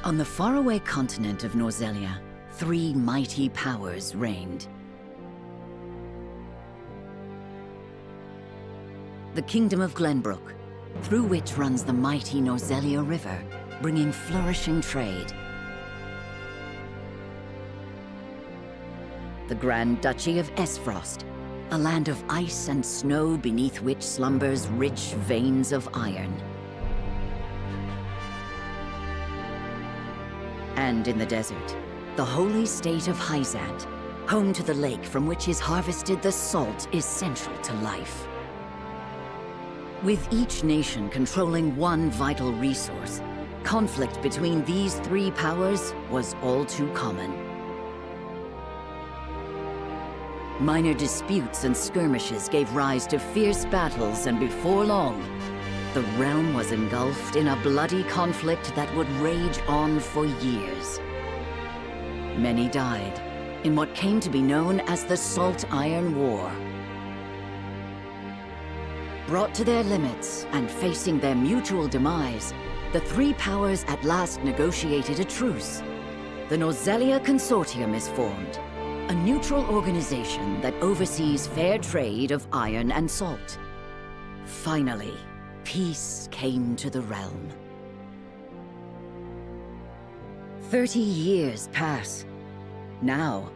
On the faraway continent of Norzelia, three mighty powers reigned. The Kingdom of Glenbrook, through which runs the mighty Norzelia River, bringing flourishing trade. The Grand Duchy of Esfrost, a land of ice and snow beneath which slumbers rich veins of iron. And in the desert, the holy state of Hyzant, home to the lake from which is harvested the salt essential to life. With each nation controlling one vital resource, conflict between these three powers was all too common. Minor disputes and skirmishes gave rise to fierce battles, and before long, the realm was engulfed in a bloody conflict that would rage on for years. Many died in what came to be known as the Salt Iron War. Brought to their limits and facing their mutual demise, the three powers at last negotiated a truce. The Norzelia Consortium is formed, a neutral organization that oversees fair trade of iron and salt. Finally, peace came to the realm. 30 years pass. Now,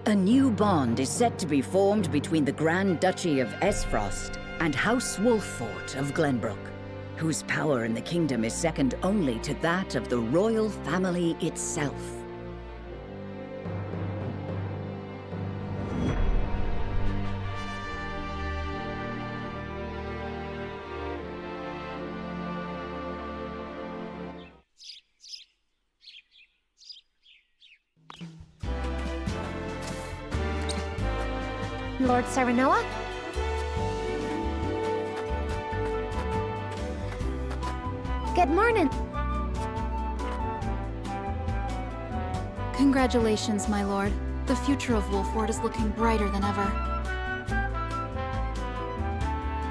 a new bond is set to be formed between the Grand Duchy of Esfrost and House Wolffort of Glenbrook, whose power in the kingdom is second only to that of the royal family itself. Lord Serenoa? Good morning. Congratulations, my lord. The future of Wolffort is looking brighter than ever.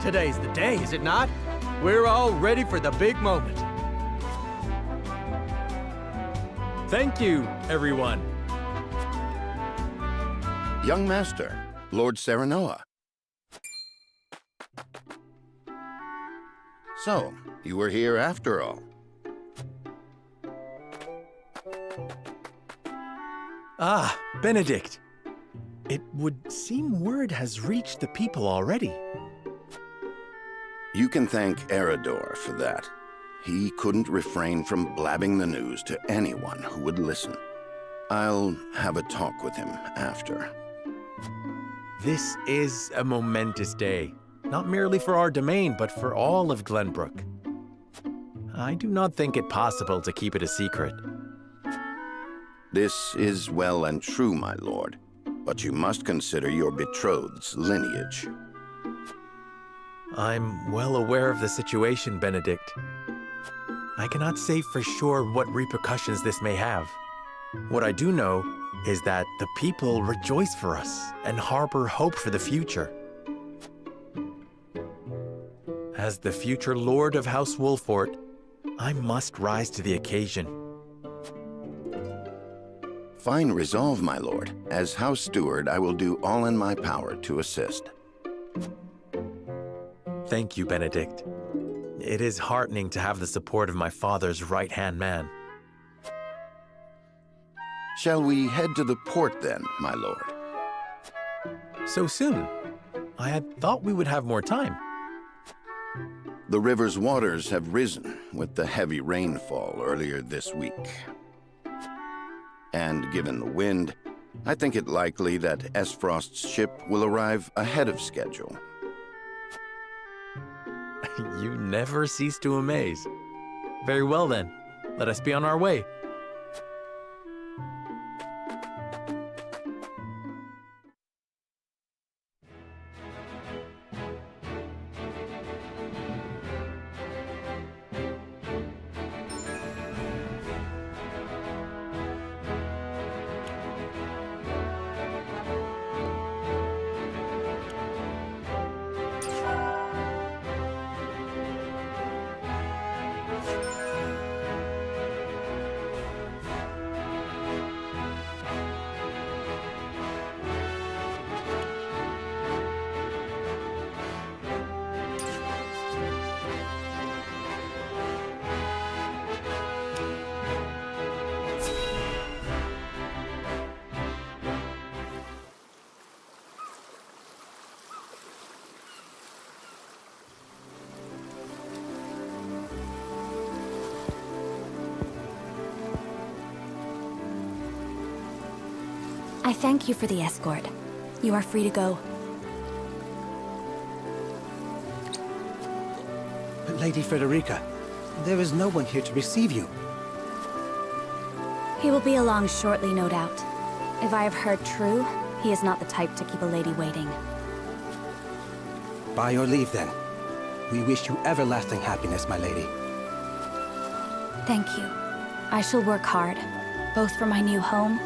Today's the day, is it not? We're all ready for the big moment. Thank you, everyone. Young Master, Lord Serenoa. So, you were here after all. Ah, Benedict. It would seem word has reached the people already. You can thank Eridor for that. He couldn't refrain from blabbing the news to anyone who would listen. I'll have a talk with him after. This is a momentous day, not merely for our domain, but for all of Glenbrook. I do not think it possible to keep it a secret. This is well and true, my lord, but you must consider your betrothed's lineage. I'm well aware of the situation, Benedict. I cannot say for sure what repercussions this may have. What I do know is that the people rejoice for us and harbor hope for the future. As the future Lord of House Wolffort, I must rise to the occasion. Fine resolve, my lord. As House Steward, I will do all in my power to assist. Thank you, Benedict. It is heartening to have the support of my father's right-hand man. Shall we head to the port then, my lord? So soon? I had thought we would have more time. The river's waters have risen with the heavy rainfall earlier this week. And given the wind, I think it likely that Esfrost's ship will arrive ahead of schedule. You never cease to amaze. Very well then, let us be on our way. I thank you for the escort. You are free to go. But Lady Frederica, there is no one here to receive you. He will be along shortly, no doubt. If I have heard true, he is not the type to keep a lady waiting. By your leave, then. We wish you everlasting happiness, my lady. Thank you. I shall work hard, both for my new home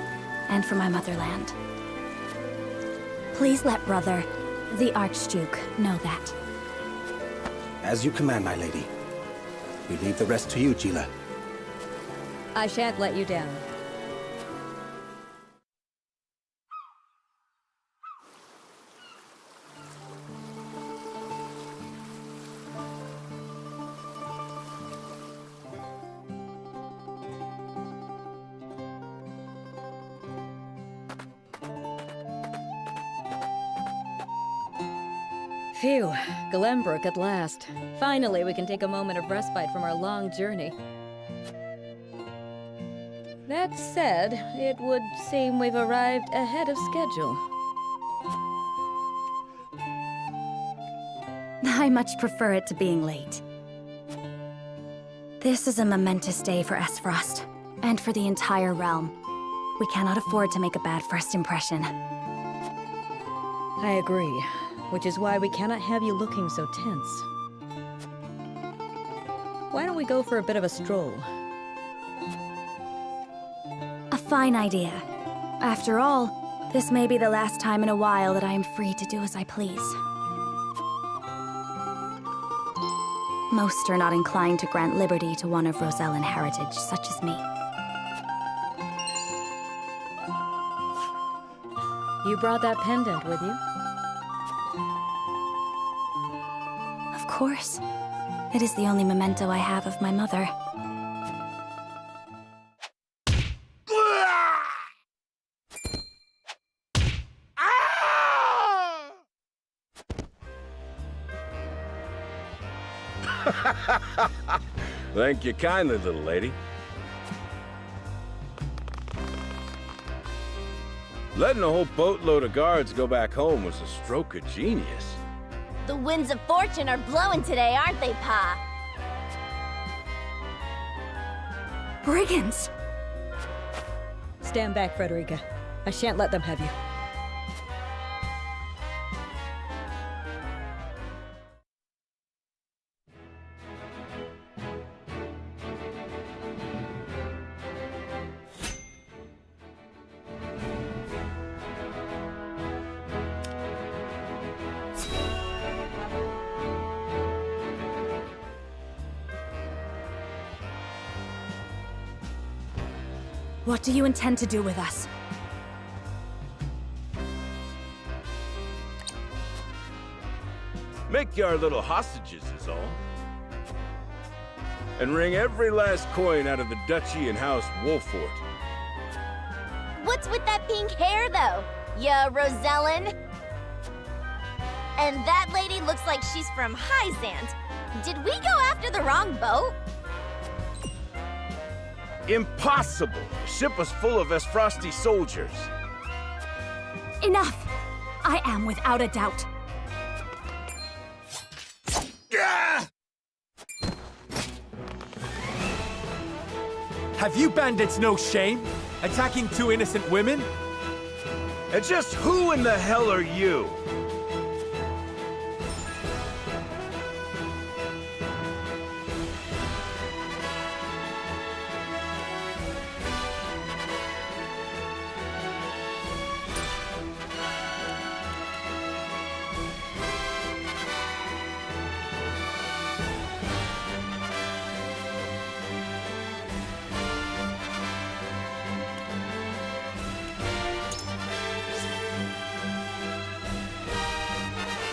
and for my motherland. Please let brother, the Archduke, know that. As you command, my lady. We leave the rest to you, Gila. I shan't let you down. Phew, Glenbrook at last. Finally, we can take a moment of respite from our long journey. That said, it would seem we've arrived ahead of schedule. I much prefer it to being late. This is a momentous day for Esfrost, and for the entire realm. We cannot afford to make a bad first impression. I agree, which is why we cannot have you looking so tense. Why don't we go for a bit of a stroll? A fine idea. After all, this may be the last time in a while that I am free to do as I please. Most are not inclined to grant liberty to one of Rosellan heritage, such as me. You brought that pendant with you? Of course. It is the only memento I have of my mother. Thank you kindly, little lady. Letting a whole boatload of guards go back home was a stroke of genius. The winds of fortune are blowing today, aren't they, Pa? Brigands! Stand back, Frederica. I shan't let them have you. What do you intend to do with us? Make you our little hostages is all. And wring every last coin out of the duchy and house Wolffort. What's with that pink hair, though? Ya Rosellan? And that lady looks like she's from Hyzant. Did we go after the wrong boat? Impossible! The ship was full of Esfrosti soldiers. Enough! I am without a doubt. Have you bandits no shame? Attacking two innocent women? And just who in the hell are you?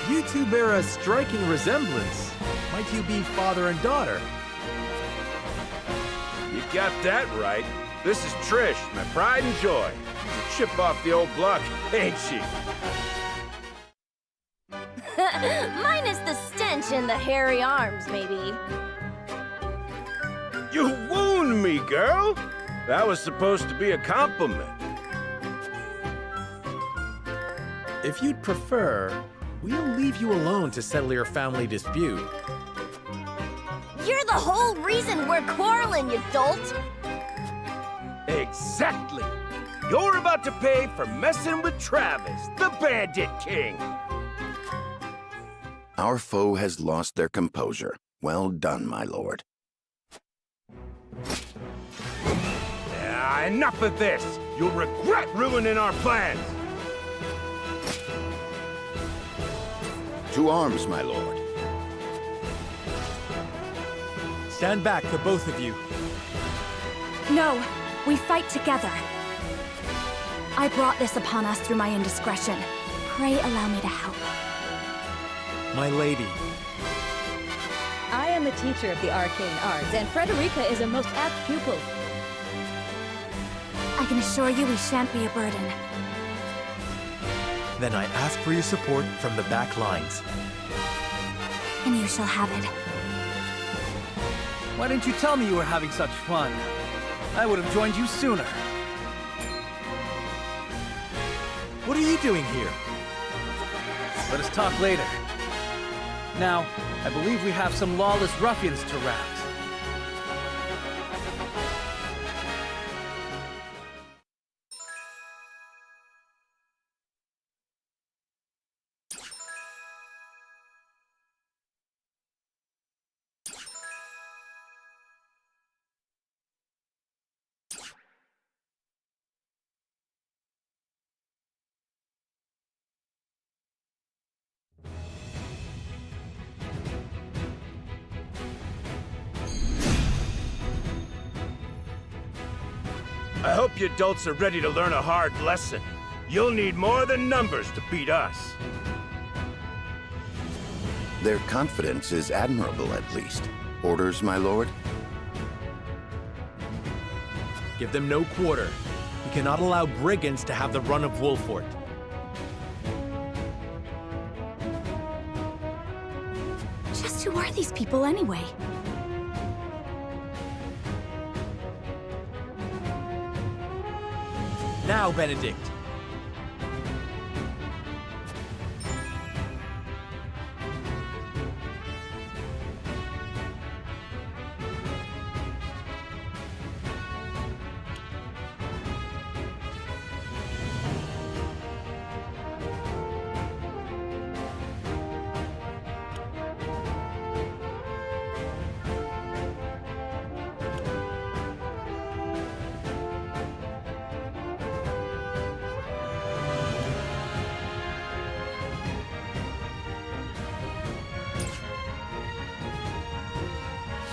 You two bear a striking resemblance. Might you be father and daughter? You got that right. This is Trish, my pride and joy. She's a chip off the old block, ain't she? Minus the stench and the hairy arms, maybe. You wound me, girl! That was supposed to be a compliment. If you'd prefer, we'll leave you alone to settle your family dispute. You're the whole reason we're quarreling, you dolt! Exactly! You're about to pay for messing with Travis, the Bandit King! Our foe has lost their composure. Well done, my lord. Enough of this! You'll regret ruining our plans! To arms, my lord. Stand back, the both of you. No, we fight together. I brought this upon us through my indiscretion. Pray allow me to help. My lady. I am a teacher of the arcane arts, and Frederica is a most apt pupil. I can assure you we shan't be a burden. Then I ask for your support from the back lines. And you shall have it. Why didn't you tell me you were having such fun? I would have joined you sooner. What are you doing here? Let us talk later. Now, I believe we have some lawless ruffians to rout. I hope you adults are ready to learn a hard lesson. You'll need more than numbers to beat us. Their confidence is admirable, at least. Orders, my lord? Give them no quarter. We cannot allow brigands to have the run of Wolffort. Just who are these people anyway? Now, Benedict.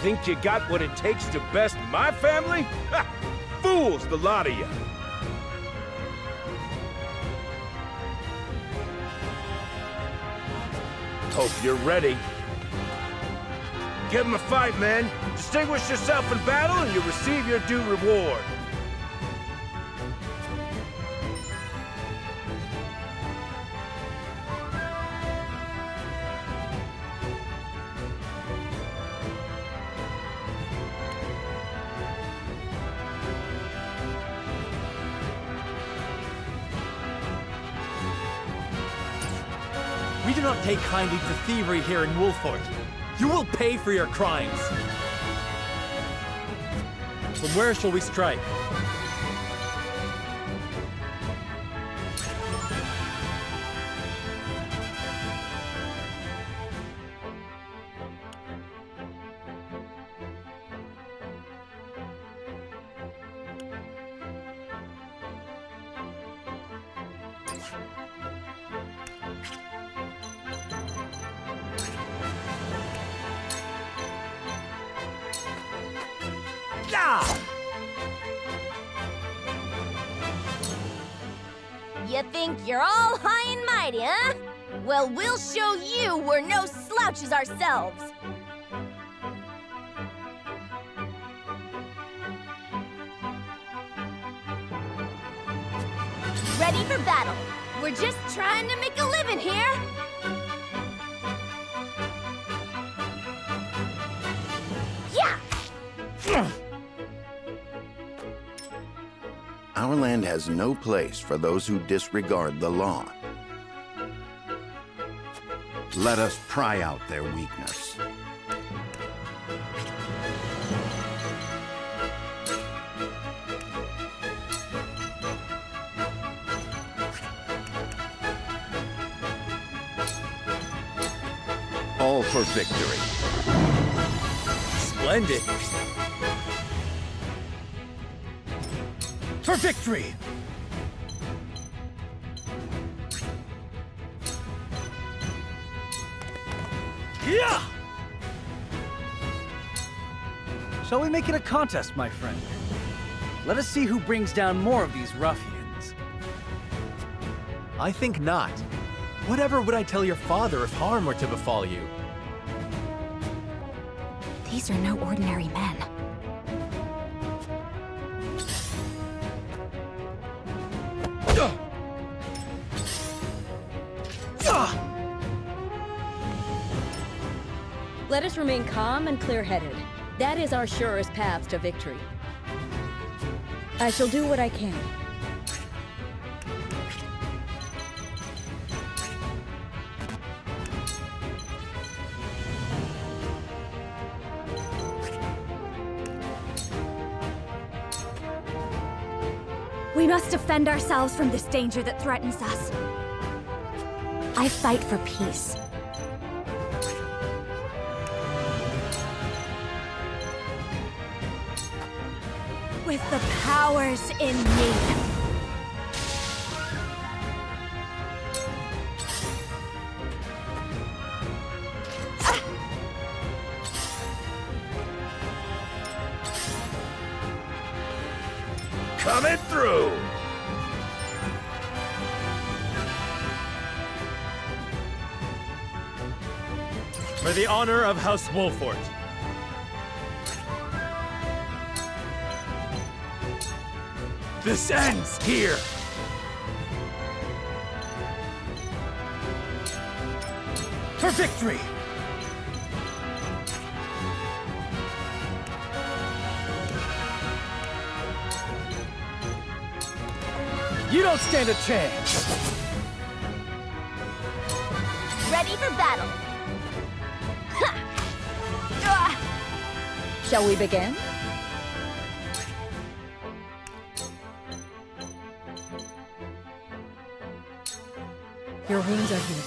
Think you got what it takes to best my family? Ha! Fools, the lot of you! Hope you're ready. Give 'em a fight, men. Distinguish yourself in battle and you'll receive your due reward. not take kindly to thievery here in Wolffort. You will pay for your crimes. From where shall we strike? You think you're all high and mighty, huh? Well, we'll show you we're no slouches ourselves. Ready for battle. We're just trying to make a living here. Yeah! Our land has no place for those who disregard the law. Let us pry out their weakness. All for victory. Splendid. For victory! Yeah! Shall we make it a contest, my friend? Let us see who brings down more of these ruffians. I think not. Whatever would I tell your father if harm were to befall you? These are no ordinary men. Let us remain calm and clear-headed. That is our surest path to victory. I shall do what I can. We must defend ourselves from this danger that threatens us. I fight for peace. With the powers in me. Coming through! For the honor of House Wolffort. This ends here! For victory! You don't stand a chance! Ready for battle. Shall we begin? Your wounds are healed.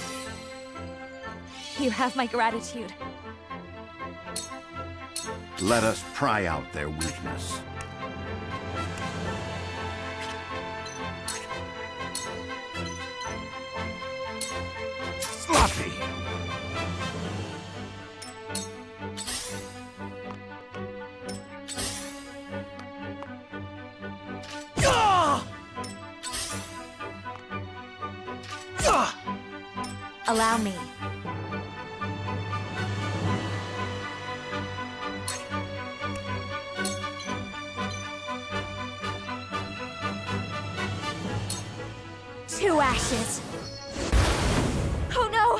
You have my gratitude. Let us pry out their weakness. Sloppy! Allow me. Two ashes. Oh no!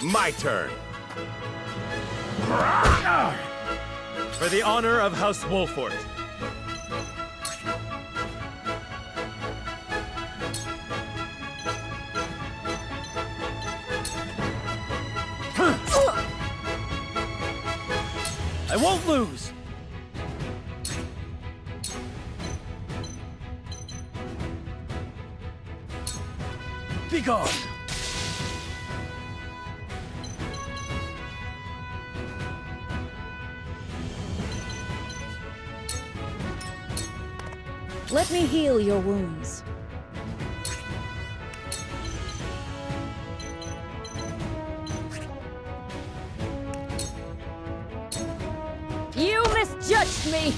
My turn. For the honor of House Wolffort. I won't lose! Be gone! Let me heal your wounds. You misjudged me!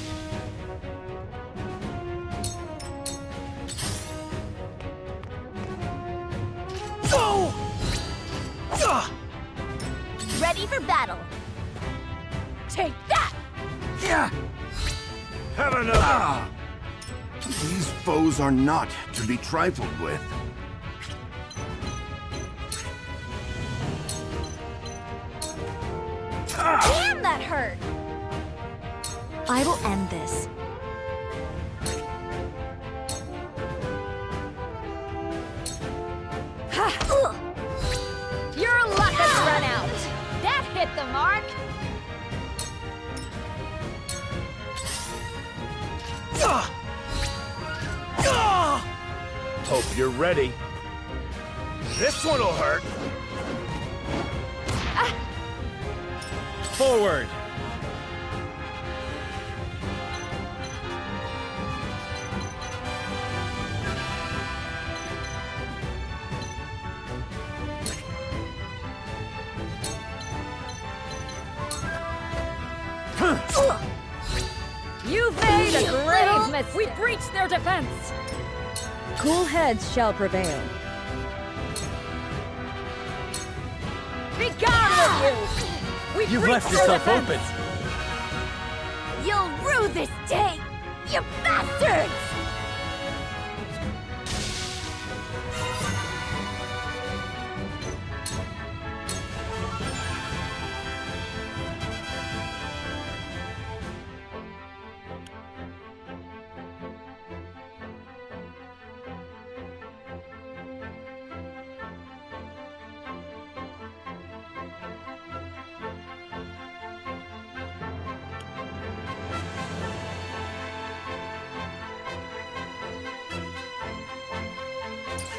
Go! Ready for battle. Take that! Have another! These foes are not to be trifled with. Damn, that hurt! I will end this. Your luck has run out! That hit the mark! Hope you're ready. This one'll hurt. Forward! You've made a grave mistake! We breached their defense! Cool heads shall prevail. Be gone with you! We You've breached left their yourself defense. open! You'll rue this day, you bastards!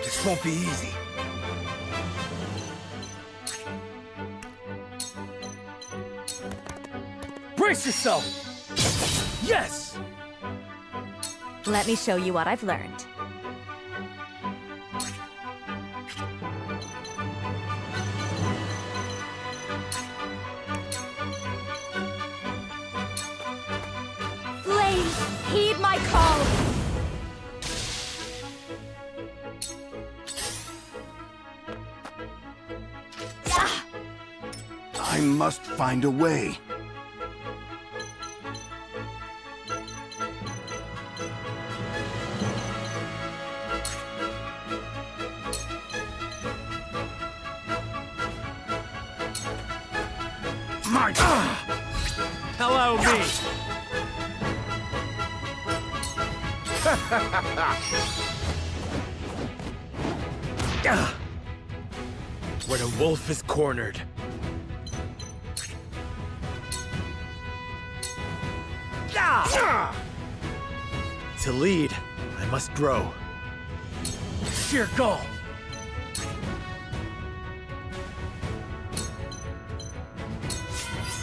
This won't be easy. Brace yourself! Yes! Let me show you what I've learned. Flames, heed my call! I must find a way. My Allow me! When a wolf is cornered, to lead, I must grow. Sheer goal!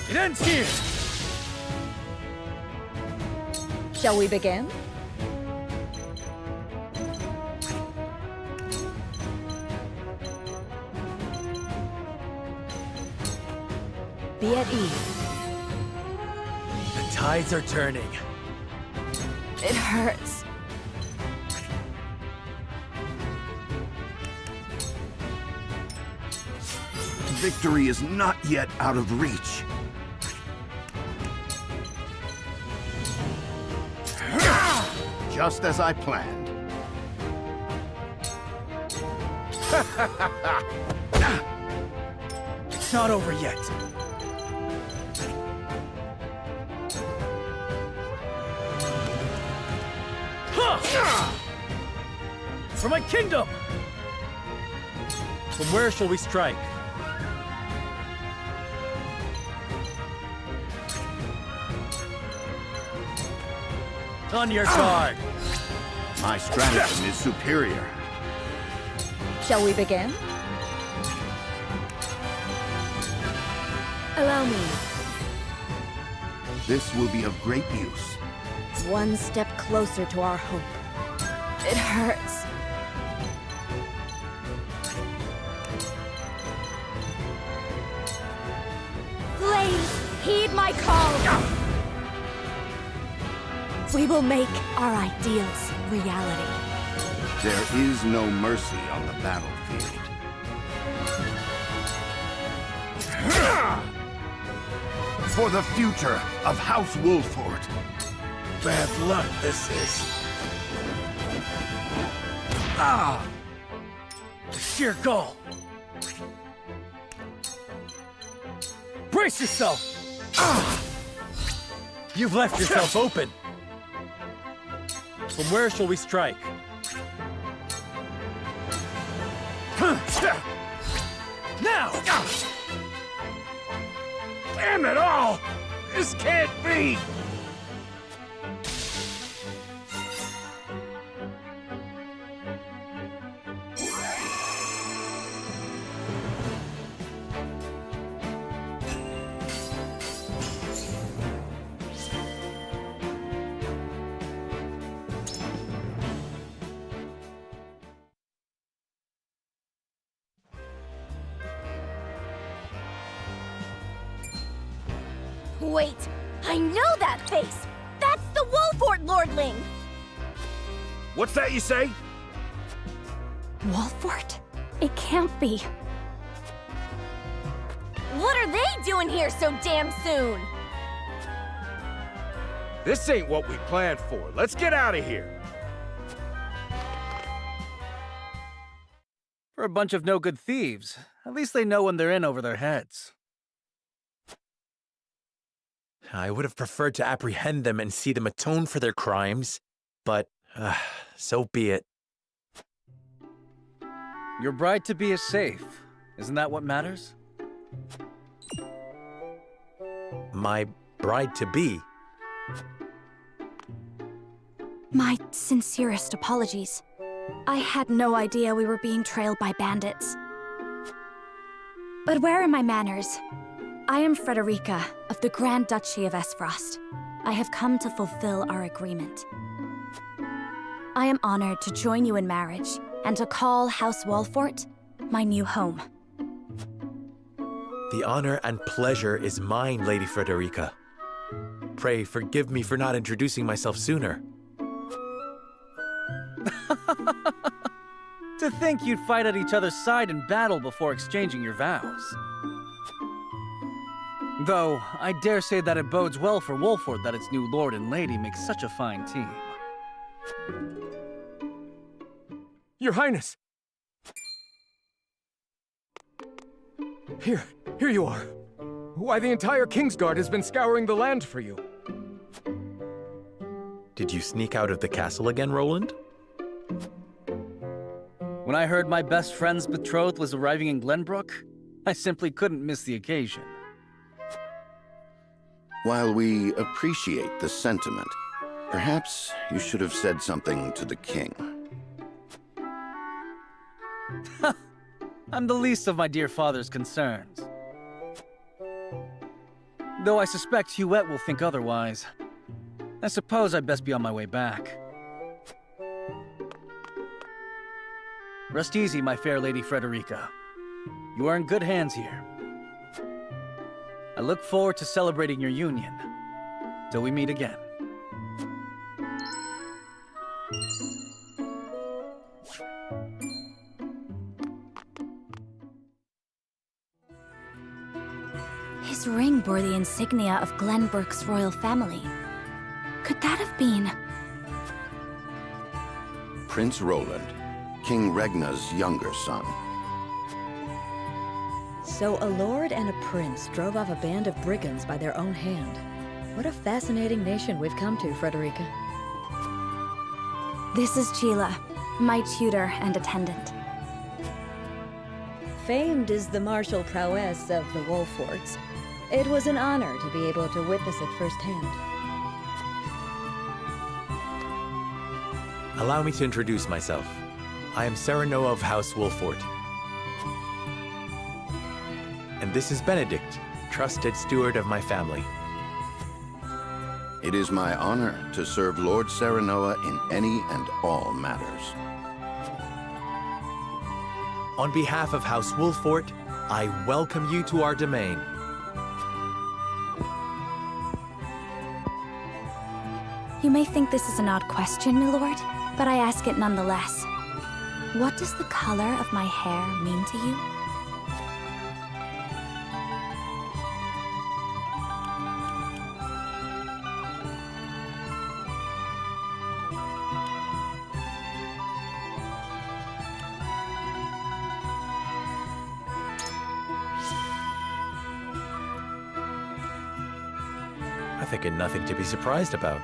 It ends here! Shall we begin? Be at ease. The tides are turning. It hurts. victory is not yet out of reach. Just as I planned. It's not over yet. For my kingdom! From where shall we strike? On your guard! My stratagem is superior. Shall we begin? Allow me. This will be of great use. One step closer to our hope. It hurts. Please, heed my call. We will make our ideals reality. There is no mercy on the battlefield. For the future of House Wolffort. Bad luck, this is. The sheer goal. Brace yourself! You've left yourself open. From where shall we strike? Now! Damn it all! This can't be! Wait, I know that face! That's the Wolffort lordling! What's that you say? Wolffort? It can't be. What are they doing here so damn soon? This ain't what we planned for. Let's get out of here. For a bunch of no-good thieves. At least they know when they're in over their heads. I would have preferred to apprehend them and see them atone for their crimes, but so be it. Your bride-to-be is safe. Isn't that what matters? My bride-to-be? My sincerest apologies. I had no idea we were being trailed by bandits. But where are my manners? I am Frederica of the Grand Duchy of Esfrost. I have come to fulfill our agreement. I am honored to join you in marriage and to call House Wolffort my new home. The honor and pleasure is mine, Lady Frederica. Pray forgive me for not introducing myself sooner. To think you'd fight at each other's side in battle before exchanging your vows. Though, I dare say that it bodes well for Wolffort that its new lord and lady make such a fine team. Your Highness! Here you are. Why, the entire Kingsguard has been scouring the land for you. Did you sneak out of the castle again, Roland? When I heard my best friend's betrothed was arriving in Glenbrook, I simply couldn't miss the occasion. While we appreciate the sentiment, perhaps you should have said something to the king. I'm the least of my dear father's concerns. Though I suspect Huette will think otherwise. I suppose I'd best be on my way back. Rest easy, my fair Lady Frederica. You are in good hands here. I look forward to celebrating your union. Till we meet again. His ring bore the insignia of Glenbrook's royal family. Could that have been... Prince Roland, King Regna's younger son. So a lord and a prince drove off a band of brigands by their own hand. What a fascinating nation we've come to, Frederica. This is Sheila, my tutor and attendant. Famed is the martial prowess of the Wolfforts. It was an honor to be able to witness it firsthand. Allow me to introduce myself. I am Serenoa of House Wolffort. And this is Benedict, trusted steward of my family. It is my honor to serve Lord Serenoa in any and all matters. On behalf of House Wolffort, I welcome you to our domain. You may think this is an odd question, my lord, but I ask it nonetheless. What does the color of my hair mean to you? I think it nothing to be surprised about.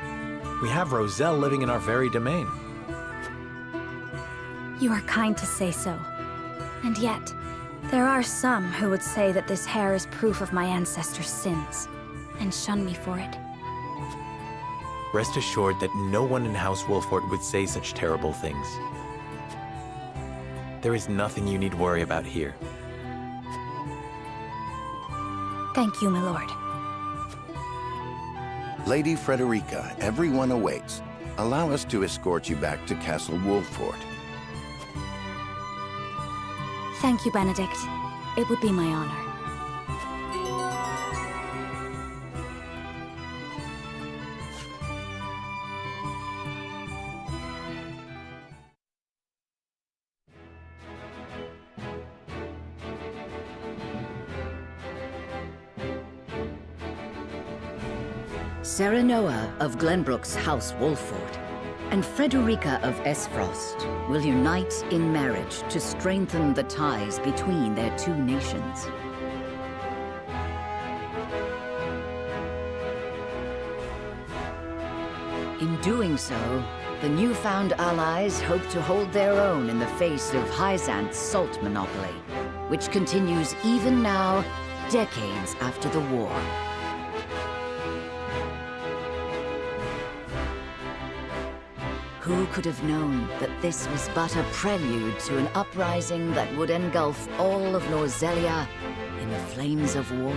We have Roselle living in our very domain. You are kind to say so. And yet, there are some who would say that this hair is proof of my ancestors' sins, and shun me for it. Rest assured that no one in House Wolffort would say such terrible things. There is nothing you need worry about here. Thank you, my lord. Lady Frederica, everyone awaits. Allow us to escort you back to Castle Wolffort. Thank you, Benedict. It would be my honor. Serenoa of Glenbrook's House Wolffort and Frederica of Esfrost will unite in marriage to strengthen the ties between their two nations. In doing so, the newfound allies hope to hold their own in the face of Hyzant's salt monopoly, which continues even now, decades after the war. Who could have known that this was but a prelude to an uprising that would engulf all of Norzelia in the flames of war?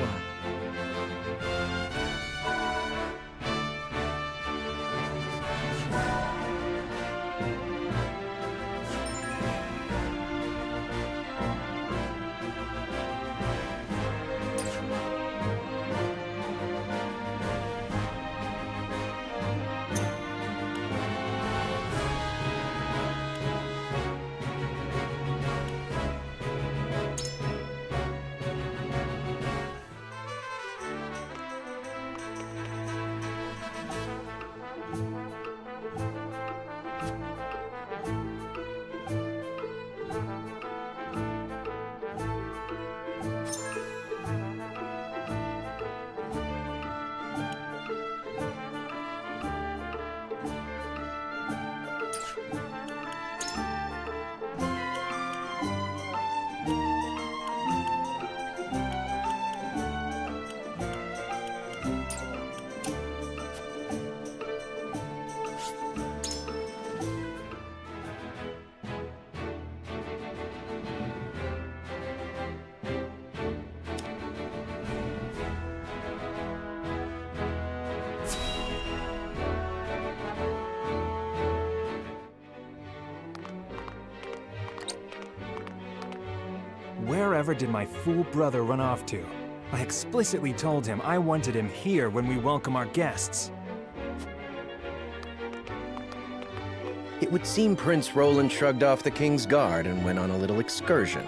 Wherever did my fool brother run off to? I explicitly told him I wanted him here when we welcome our guests. It would seem Prince Roland shrugged off the King's Guard and went on a little excursion,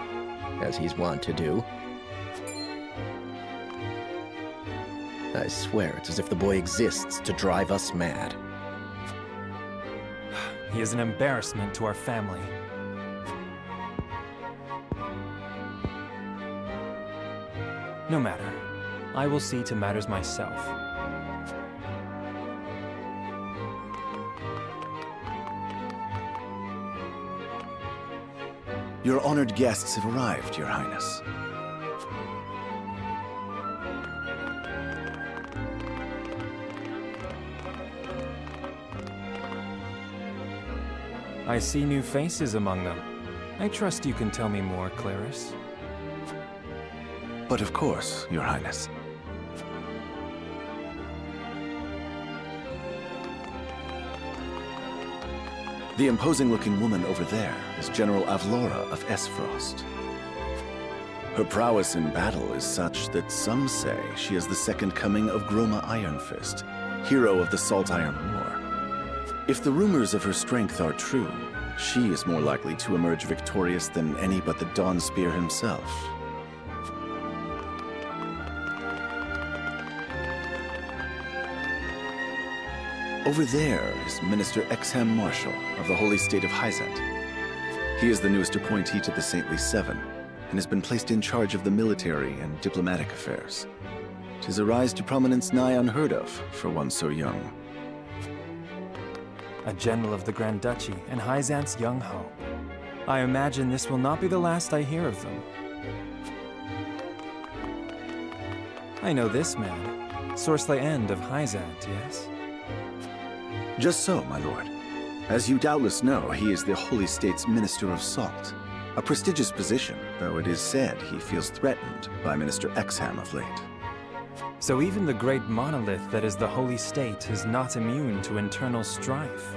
as he's wont to do. I swear it's as if the boy exists to drive us mad. He is an embarrassment to our family. No matter. I will see to matters myself. Your honored guests have arrived, Your Highness. I see new faces among them. I trust you can tell me more, Claris. But of course, Your Highness. The imposing-looking woman over there is General Avlora of Esfrost. Her prowess in battle is such that some say she is the second coming of Groma Ironfist, hero of the Salt Iron War. If the rumors of her strength are true, she is more likely to emerge victorious than any but the Dawnspear himself. Over there is Minister Exham Marshal of the Holy State of Hyzant. He is the newest appointee to the Saintly Seven, and has been placed in charge of the military and diplomatic affairs. 'Tis a rise to prominence nigh unheard of for one so young. A general of the Grand Duchy and Hyzant's young hope. I imagine this will not be the last I hear of them. I know this man, Sorsley End of Hyzant, yes? Just so, my lord. As you doubtless know, he is the Holy State's Minister of Salt. A prestigious position, though it is said he feels threatened by Minister Exham of late. So even the great monolith that is the Holy State is not immune to internal strife.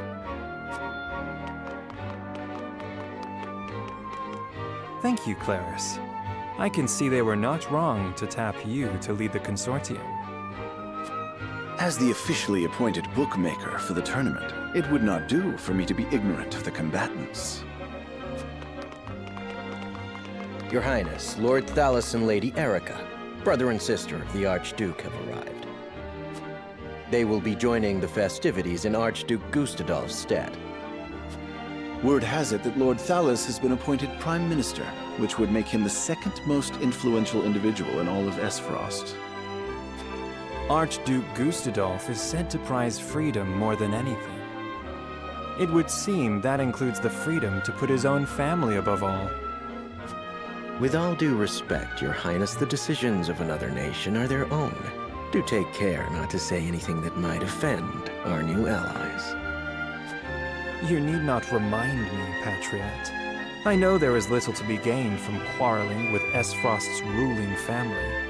Thank you, Claris. I can see they were not wrong to tap you to lead the consortium. As the officially appointed bookmaker for the tournament, it would not do for me to be ignorant of the combatants. Your Highness, Lord Thalos and Lady Erica, brother and sister of the Archduke, have arrived. They will be joining the festivities in Archduke Gustadolf's stead. Word has it that Lord Thalos has been appointed Prime Minister, which would make him the second most influential individual in all of Esfrost. Archduke Gustadolf is said to prize freedom more than anything. It would seem that includes the freedom to put his own family above all. With all due respect, Your Highness, the decisions of another nation are their own. Do take care not to say anything that might offend our new allies. You need not remind me, Patriot. I know there is little to be gained from quarreling with Esfrost's ruling family.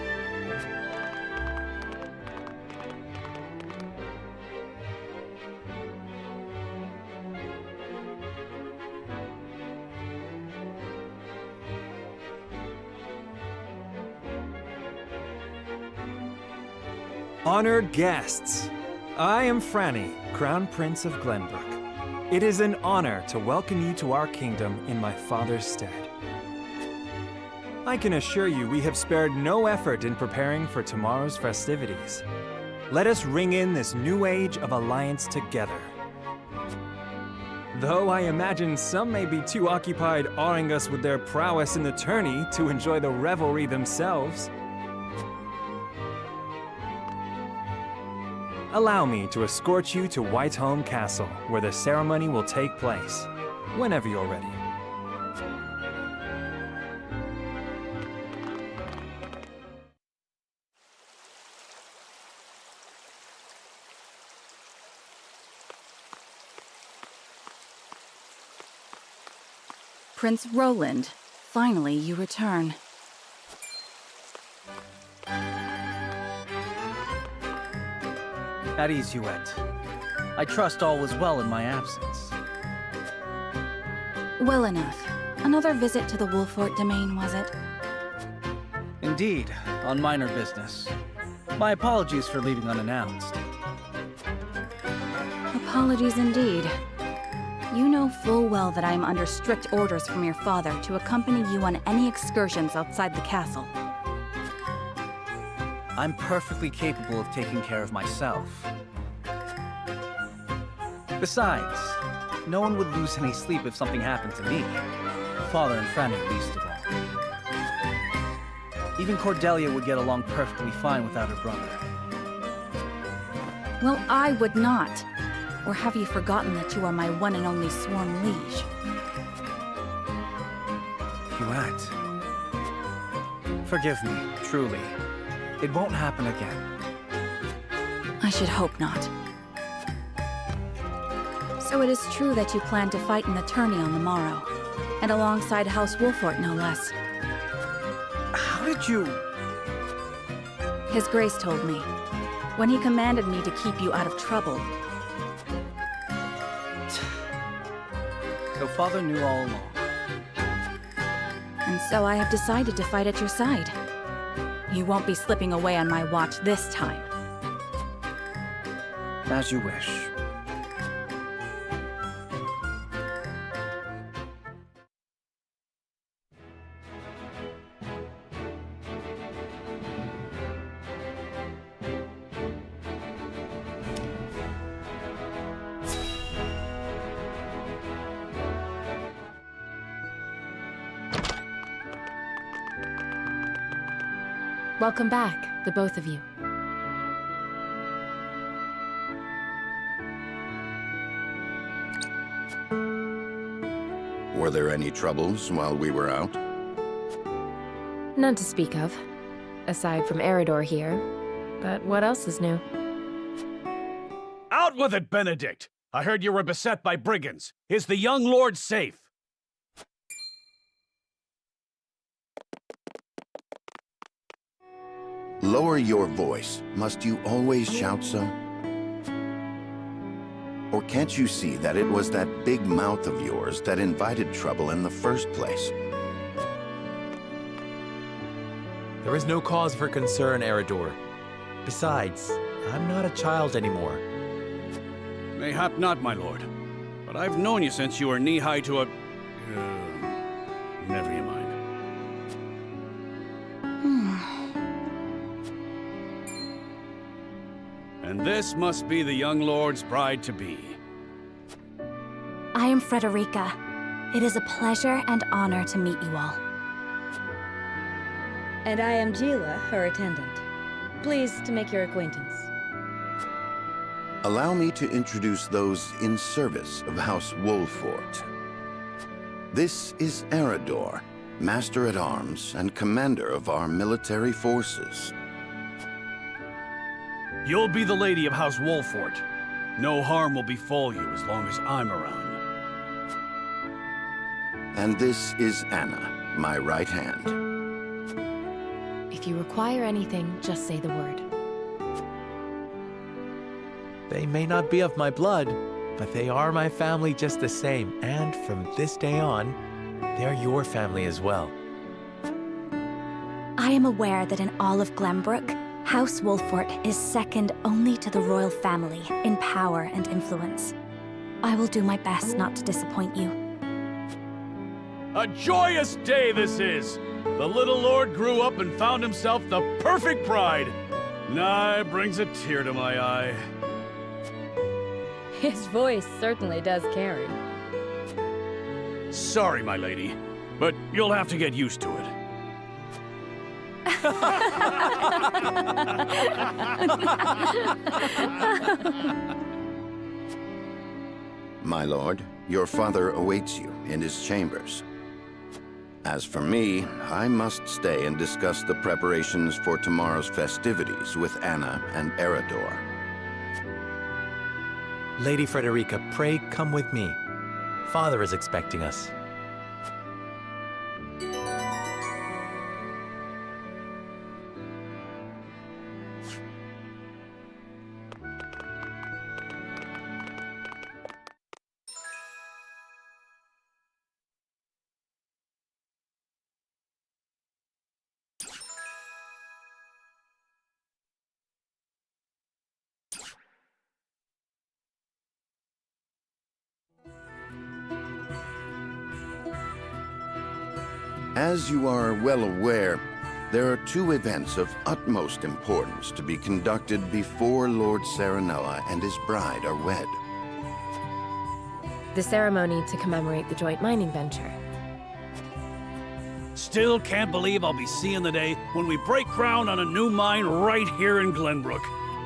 Honored guests, I am Franny, Crown Prince of Glenbrook. It is an honor to welcome you to our kingdom in my father's stead. I can assure you we have spared no effort in preparing for tomorrow's festivities. Let us ring in this new age of alliance together. Though I imagine some may be too occupied awing us with their prowess in the tourney to enjoy the revelry themselves. Allow me to escort you to Whiteholm Castle, where the ceremony will take place, whenever you're ready. Prince Roland, finally you return. At ease, Huette. I trust all was well in my absence. Well enough. Another visit to the Wolffort domain, was it? Indeed, on minor business. My apologies for leaving unannounced. Apologies indeed. You know full well that I am under strict orders from your father to accompany you on any excursions outside the castle. I'm perfectly capable of taking care of myself. Besides, no one would lose any sleep if something happened to me. Father and Franny least of all. Even Cordelia would get along perfectly fine without her brother. Well, I would not. Or have you forgotten that you are my one and only sworn liege? you act. Forgive me, truly. It won't happen again. I should hope not. So it is true that you plan to fight in the tourney on the morrow, and alongside House Wolffort, no less. How did you... His Grace told me, when he commanded me to keep you out of trouble. So Father knew all along. And so I have decided to fight at your side. You won't be slipping away on my watch this time. As you wish. Welcome back, the both of you. Were there any troubles while we were out? None to speak of, aside from Eridor here. But what else is new? Out with it, Benedict! I heard you were beset by brigands. Is the young lord safe? Lower your voice. Must you always shout so? Or can't you see that it was that big mouth of yours that invited trouble in the first place? There is no cause for concern, Eridor. Besides, I'm not a child anymore. Mayhap not, my lord. But I've known you since you were knee-high to a... never you mind. And this must be the young lord's bride-to-be. I am Frederica. It is a pleasure and honor to meet you all. And I am Gila, her attendant. Pleased to make your acquaintance. Allow me to introduce those in service of House Wolffort. This is Eridor, Master-at-Arms and Commander of our military forces. You'll be the lady of House Wolffort. No harm will befall you as long as I'm around. And this is Anna, my right hand. If you require anything, just say the word. They may not be of my blood, but they are my family just the same, and from this day on, they're your family as well. I am aware that in all of Glenbrook, House Wolffort is second only to the royal family in power and influence. I will do my best not to disappoint you. A joyous day this is! The little lord grew up and found himself the perfect bride. Nigh brings a tear to my eye. His voice certainly does carry. Sorry, my lady, but you'll have to get used to it. My lord, your father awaits you in his chambers. As for me, I must stay and discuss the preparations for tomorrow's festivities with Anna and Eridor. Lady Frederica, pray come with me. Father is expecting us. As you are well aware, there are two events of utmost importance to be conducted before Lord Serenella and his bride are wed. The ceremony to commemorate the joint mining venture. Still can't believe I'll be seeing the day when we break ground on a new mine right here in Glenbrook.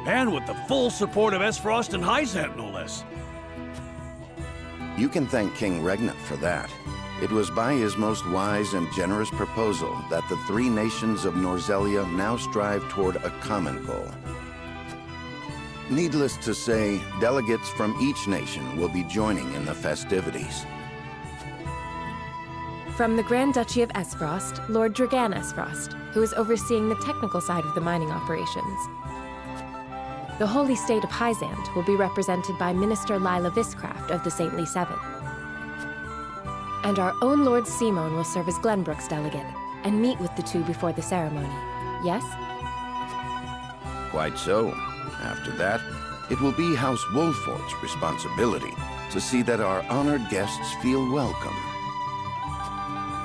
And with the full support of Esfrost and Hyzant, no less. You can thank King Regnant for that. It was by his most wise and generous proposal that the three nations of Norzelia now strive toward a common goal. Needless to say, delegates from each nation will be joining in the festivities. From the Grand Duchy of Esfrost, Lord Dragan Esfrost, who is overseeing the technical side of the mining operations. The Holy State of Hyzant will be represented by Minister Lila Viscraft of the Saintly Seven. And our own Lord Simon will serve as Glenbrook's delegate and meet with the two before the ceremony. Yes? Quite so. After that, it will be House Wolffort's responsibility to see that our honored guests feel welcome.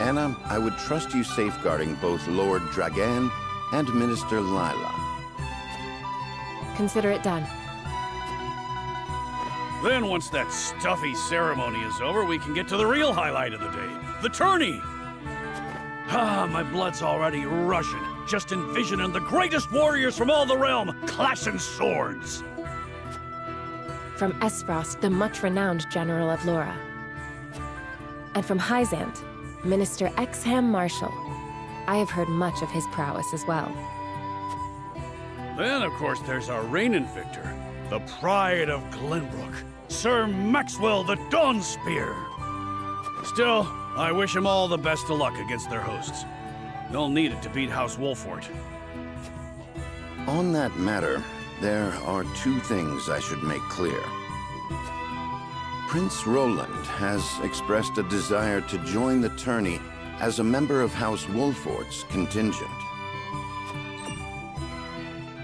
Anna, I would trust you safeguarding both Lord Dragan and Minister Lila. Consider it done. Then once that stuffy ceremony is over, we can get to the real highlight of the day, the tourney! Ah, my blood's already rushing, just envisioning the greatest warriors from all the realm clashing swords! From Esfrost, the much-renowned General of Laura. And from Hyzant, Minister Exham Marshall. I have heard much of his prowess as well. Then, of course, there's our reigning victor, the pride of Glenbrook, Sir Maxwell the Dawnspear. Still, I wish him all the best of luck against their hosts. They'll need it to beat House Wolffort. On that matter, there are two things I should make clear. Prince Roland has expressed a desire to join the tourney as a member of House Wolffort's contingent.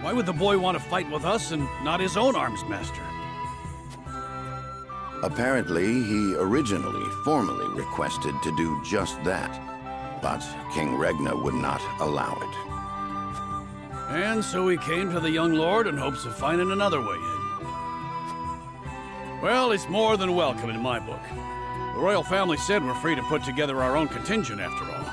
Why would the boy want to fight with us and not his own arms master? Apparently, he originally formally requested to do just that, but King Regna would not allow it. And so he came to the young lord in hopes of finding another way in. Well, it's more than welcome in my book. The royal family said we're free to put together our own contingent after all.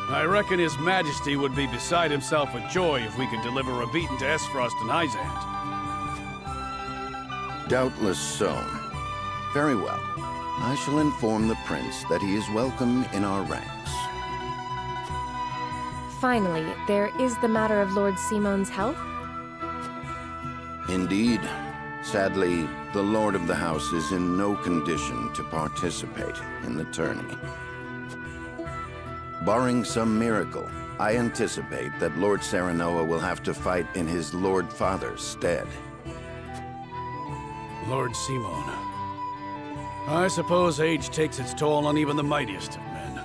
I reckon His Majesty would be beside himself with joy if we could deliver a beating to Esfrost and Hyzant. Doubtless so. Very well. I shall inform the prince that he is welcome in our ranks. Finally, there is the matter of Lord Simon's health. Indeed. Sadly, the Lord of the House is in no condition to participate in the tourney. Barring some miracle, I anticipate that Lord Serenoa will have to fight in his Lord Father's stead. Lord Simon. I suppose age takes its toll on even the mightiest of men.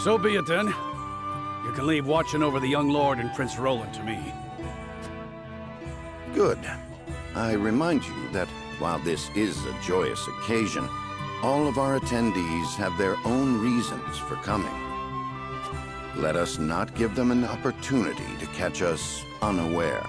So be it then. You can leave watching over the young lord and Prince Roland to me. Good. I remind you that while this is a joyous occasion, all of our attendees have their own reasons for coming. Let us not give them an opportunity to catch us unaware.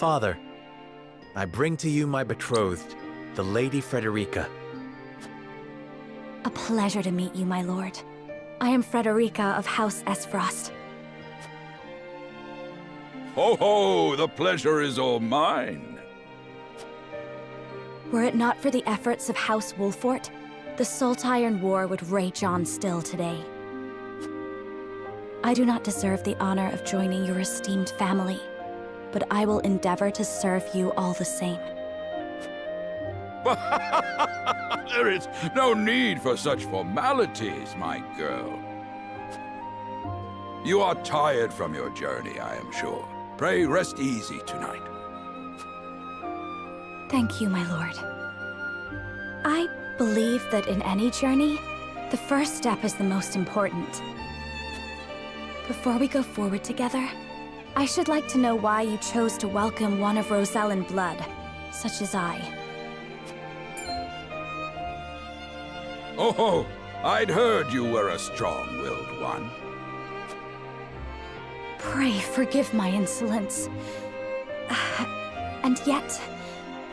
Father, I bring to you my betrothed, the Lady Frederica. A pleasure to meet you, my lord. I am Frederica of House Esfrost. Ho ho! The pleasure is all mine. Were it not for the efforts of House Wolffort, the Saltiron War would rage on still today. I do not deserve the honor of joining your esteemed family, but I will endeavor to serve you all the same. There is no need for such formalities, my girl. You are tired from your journey, I am sure. Pray rest easy tonight. Thank you, my lord. I believe that in any journey, the first step is the most important. Before we go forward together, I should like to know why you chose to welcome one of Rosellan blood, such as I. Oh, I'd heard you were a strong-willed one. Pray forgive my insolence. And yet,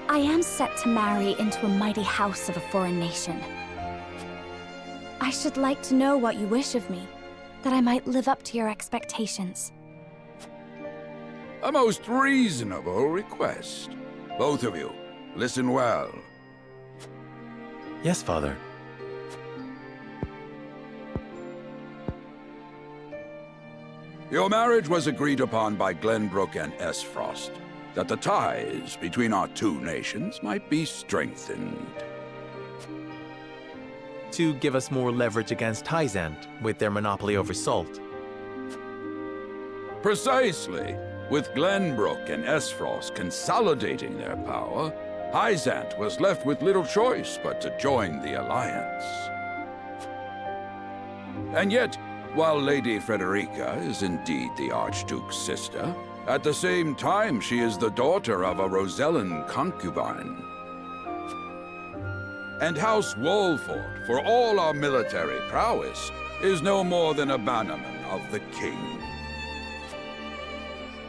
I am set to marry into a mighty house of a foreign nation. I should like to know what you wish of me, that I might live up to your expectations. A most reasonable request. Both of you, listen well. Yes, Father. Your marriage was agreed upon by Glenbrook and Esfrost, that the ties between our two nations might be strengthened. To give us more leverage against Hyzant with their monopoly over salt. Precisely. With Glenbrook and Esfrost consolidating their power, Hyzant was left with little choice but to join the alliance. And yet, while Lady Frederica is indeed the Archduke's sister, at the same time she is the daughter of a Rosellan concubine. And House Wolffort, for all our military prowess, is no more than a bannerman of the king.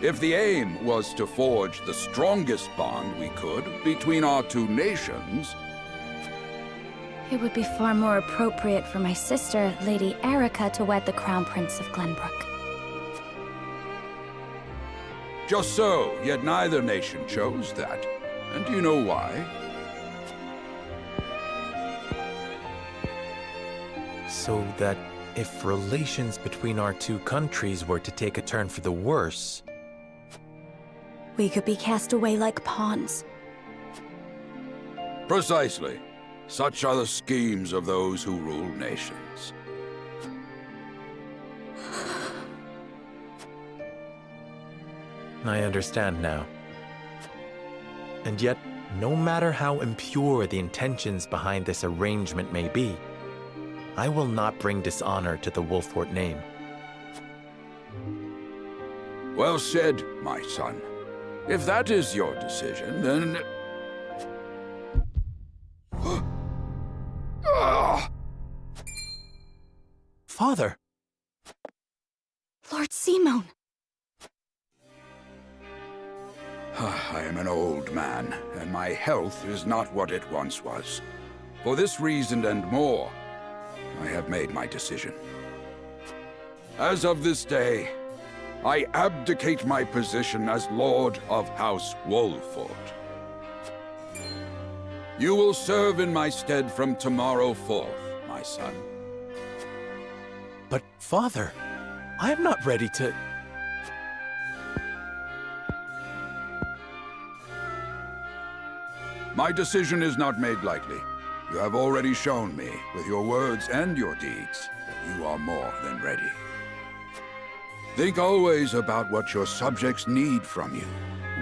If the aim was to forge the strongest bond we could between our two nations, It would be far more appropriate for my sister, Lady Erica, to wed the Crown Prince of Glenbrook. just so, yet neither nation chose that. And do you know why? So that if relations between our two countries were to take a turn for the worse, We could be cast away like pawns. Precisely. Such are the schemes of those who rule nations. I understand now. And yet, no matter how impure the intentions behind this arrangement may be, I will not bring dishonor to the Wolffort name. Well said, my son. If that is your decision, then... Father! Lord Simone! I am an old man, and my health is not what it once was. For this reason and more, I have made my decision. As of this day, I abdicate my position as Lord of House Wolffort. You will serve in my stead from tomorrow forth, my son. But, Father, I am not ready to... My decision is not made lightly. You have already shown me, with your words and your deeds, that you are more than ready. Think always about what your subjects need from you.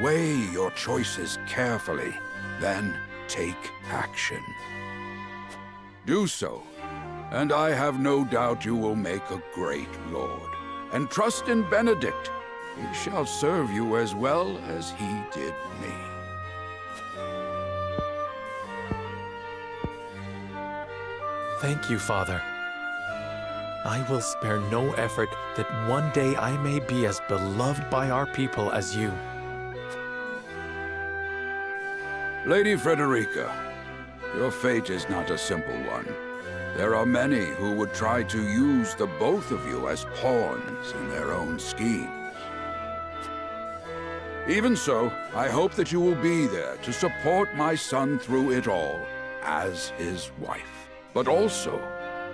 Weigh your choices carefully, then take action. Do so, and I have no doubt you will make a great lord. And trust in Benedict. He shall serve you as well as he did me. Thank you, Father. I will spare no effort that one day I may be as beloved by our people as you. Lady Frederica, your fate is not a simple one. There are many who would try to use the both of you as pawns in their own schemes. Even so, I hope that you will be there to support my son through it all, as his wife, but also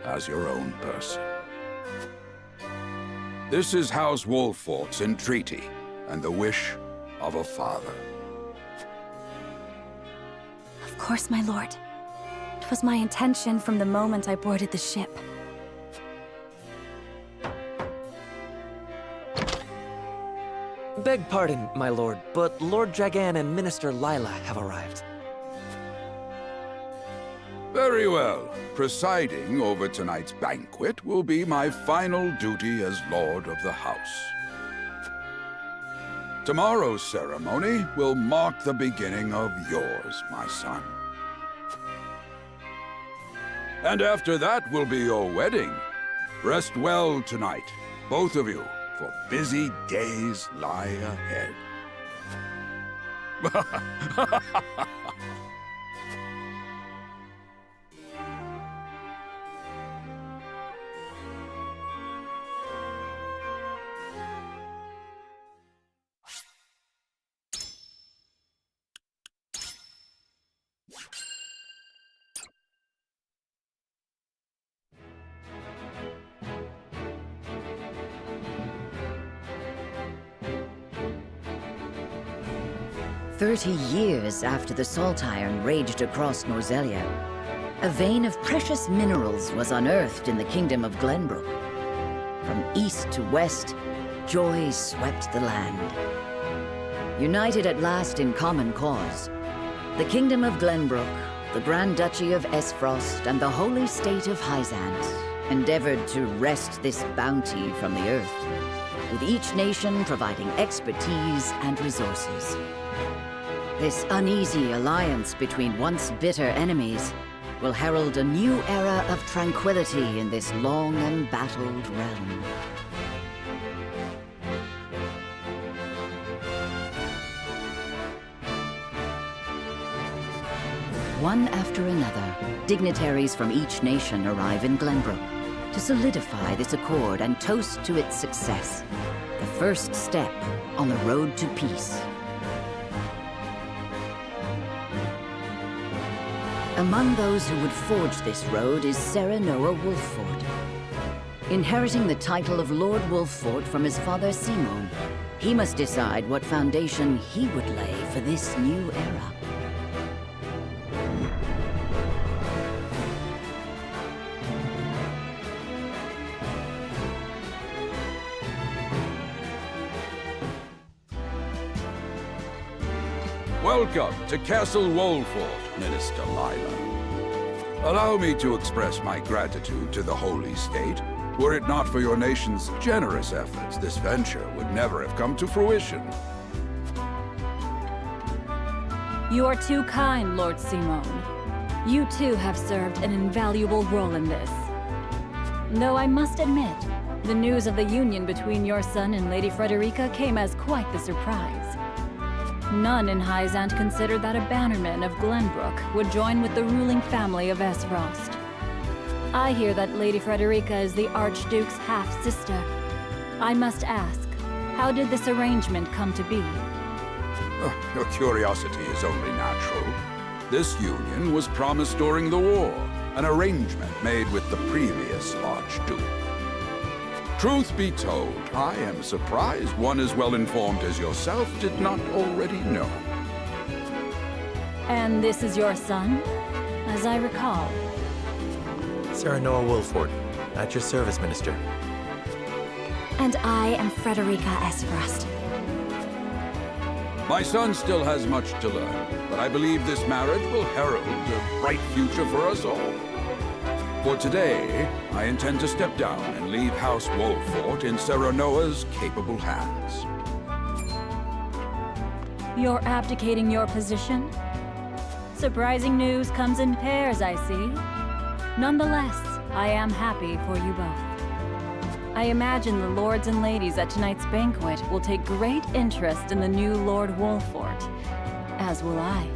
as your own person. This is House Wolffort's entreaty, and the wish of a father. Of course, my lord. It was my intention from the moment I boarded the ship. Beg pardon, my lord, but Lord Dragan and Minister Lila have arrived. Very well. Presiding over tonight's banquet will be my final duty as Lord of the House. Tomorrow's ceremony will mark the beginning of yours, my son. And after that will be your wedding. Rest well tonight, both of you, for busy days lie ahead. "30 years after the Salt Iron raged across Norzelia, a vein of precious minerals was unearthed in the kingdom of Glenbrook. From east to west, joy swept the land. United at last in common cause, the kingdom of Glenbrook, the Grand Duchy of Esfrost, and the holy state of Hyzant endeavored to wrest this bounty from the earth, with each nation providing expertise and resources. This uneasy alliance between once bitter enemies will herald a new era of tranquility in this long embattled realm." One after another, dignitaries from each nation arrive in Glenbrook to solidify this accord and toast to its success, the first step on the road to peace. Among those who would forge this road is Serenoa Wolffort. Inheriting the title of Lord Wolffort from his father Simon, he must decide what foundation he would lay for this new era. Welcome to Castle Wolffort, Minister Lila. Allow me to express my gratitude to the Holy State. Were it not for your nation's generous efforts, this venture would never have come to fruition. You are too kind, Lord Simon. You too have served an invaluable role in this. Though I must admit, the news of the union between your son and Lady Frederica came as quite the surprise. None in Hyzant considered that a bannerman of Glenbrook would join with the ruling family of Esfrost. I hear that Lady Frederica is the Archduke's half-sister. I must ask, how did this arrangement come to be? Your curiosity is only natural. This union was promised during the war, an arrangement made with the previous Archduke. Truth be told, I am surprised one as well-informed as yourself did not already know. And this is your son, as I recall. Serenoa Wolffort, at your service, Minister. And I am Frederica Esfrost. My son still has much to learn, but I believe this marriage will herald a bright future for us all. For today, I intend to step down and leave House Wolffort in Serenoa's capable hands. You're abdicating your position? Surprising news comes in pairs, I see. Nonetheless, I am happy for you both. I imagine the lords and ladies at tonight's banquet will take great interest in the new Lord Wolffort, as will I.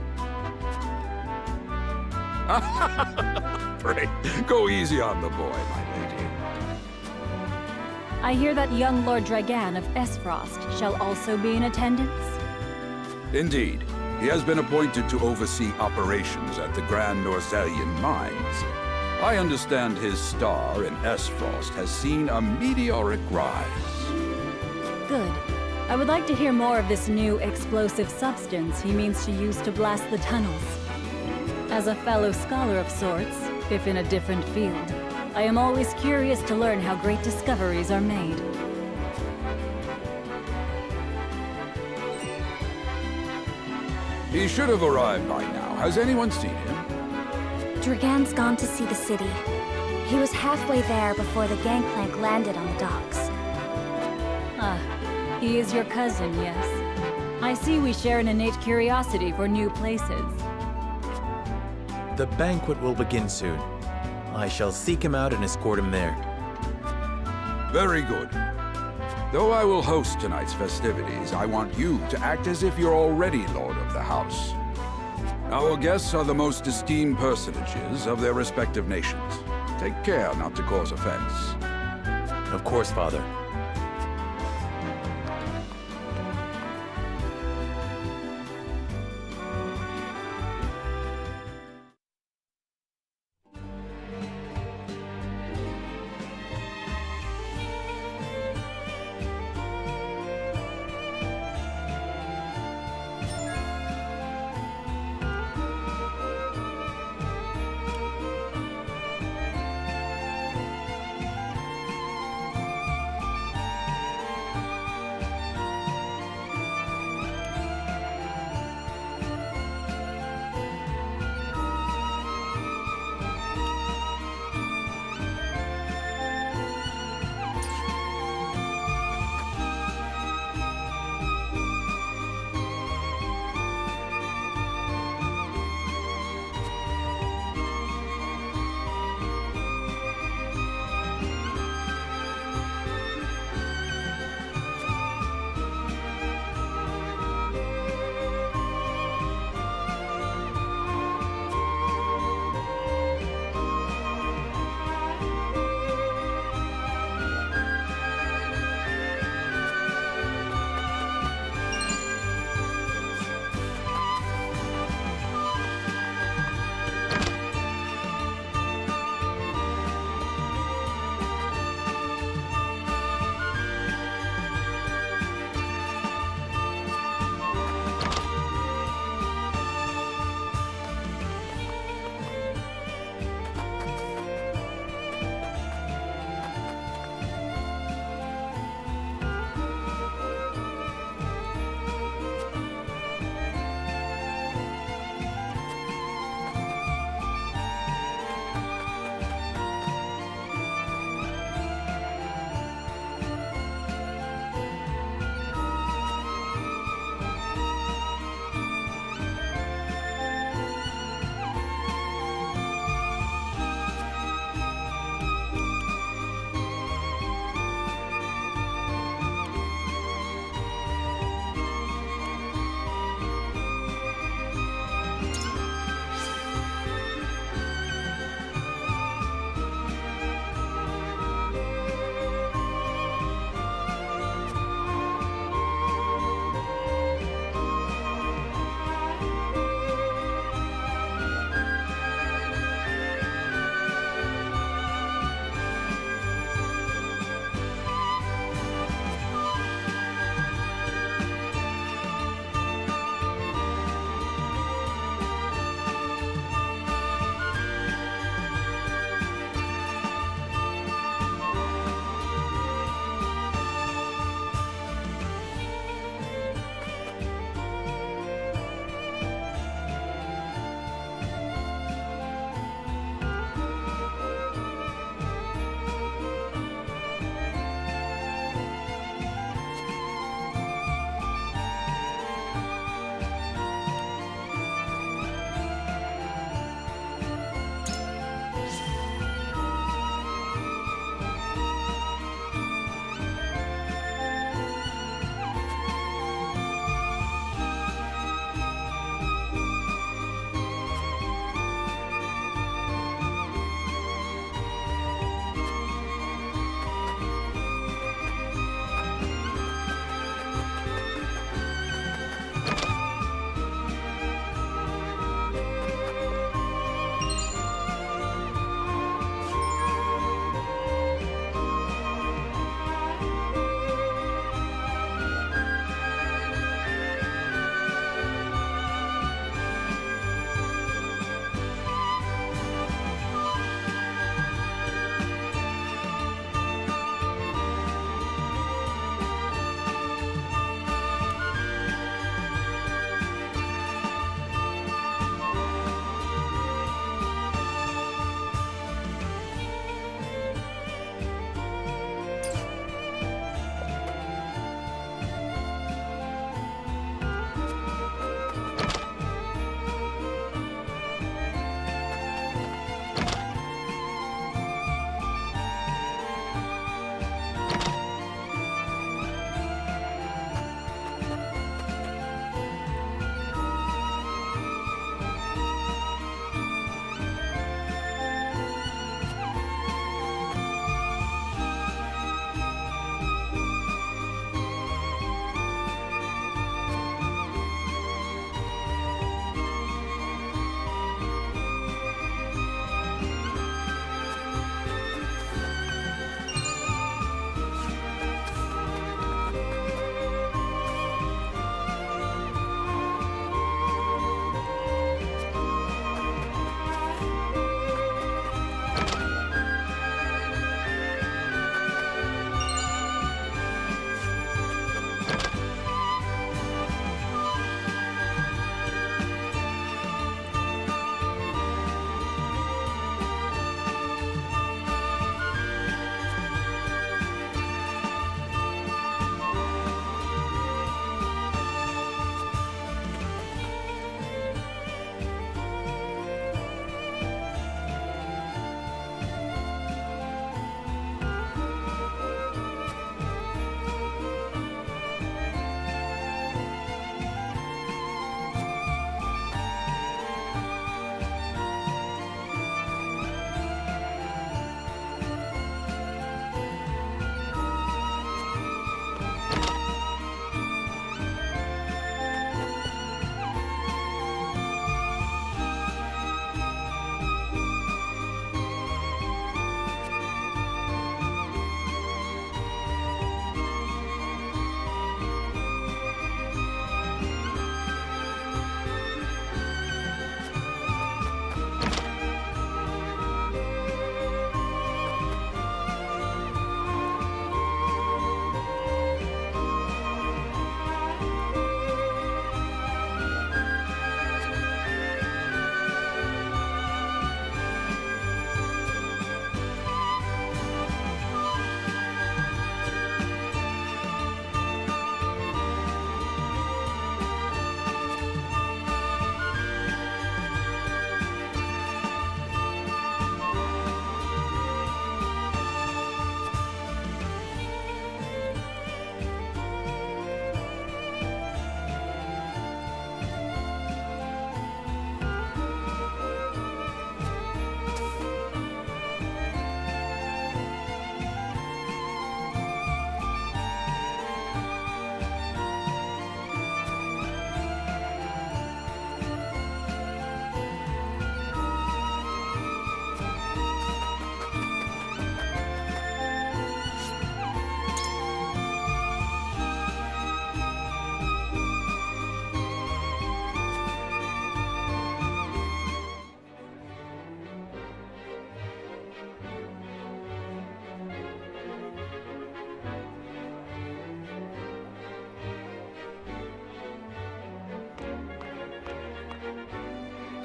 Pray, go easy on the boy, my lady. I hear that young Lord Dragan of Esfrost shall also be in attendance? Indeed. He has been appointed to oversee operations at the Grand Norzelian mines. I understand his star in Esfrost has seen a meteoric rise. Good. I would like to hear more of this new explosive substance he means to use to blast the tunnels. As a fellow scholar of sorts, if in a different field, I am always curious to learn how great discoveries are made. He should have arrived by now. Has anyone seen him? Dragan's gone to see the city. He was halfway there before the gangplank landed on the docks. Ah, he is your cousin, yes. I see we share an innate curiosity for new places. The banquet will begin soon. I shall seek him out and escort him there. Very good. Though I will host tonight's festivities, I want you to act as if you're already Lord of the House. Our guests are the most esteemed personages of their respective nations. Take care not to cause offense. Of course, Father.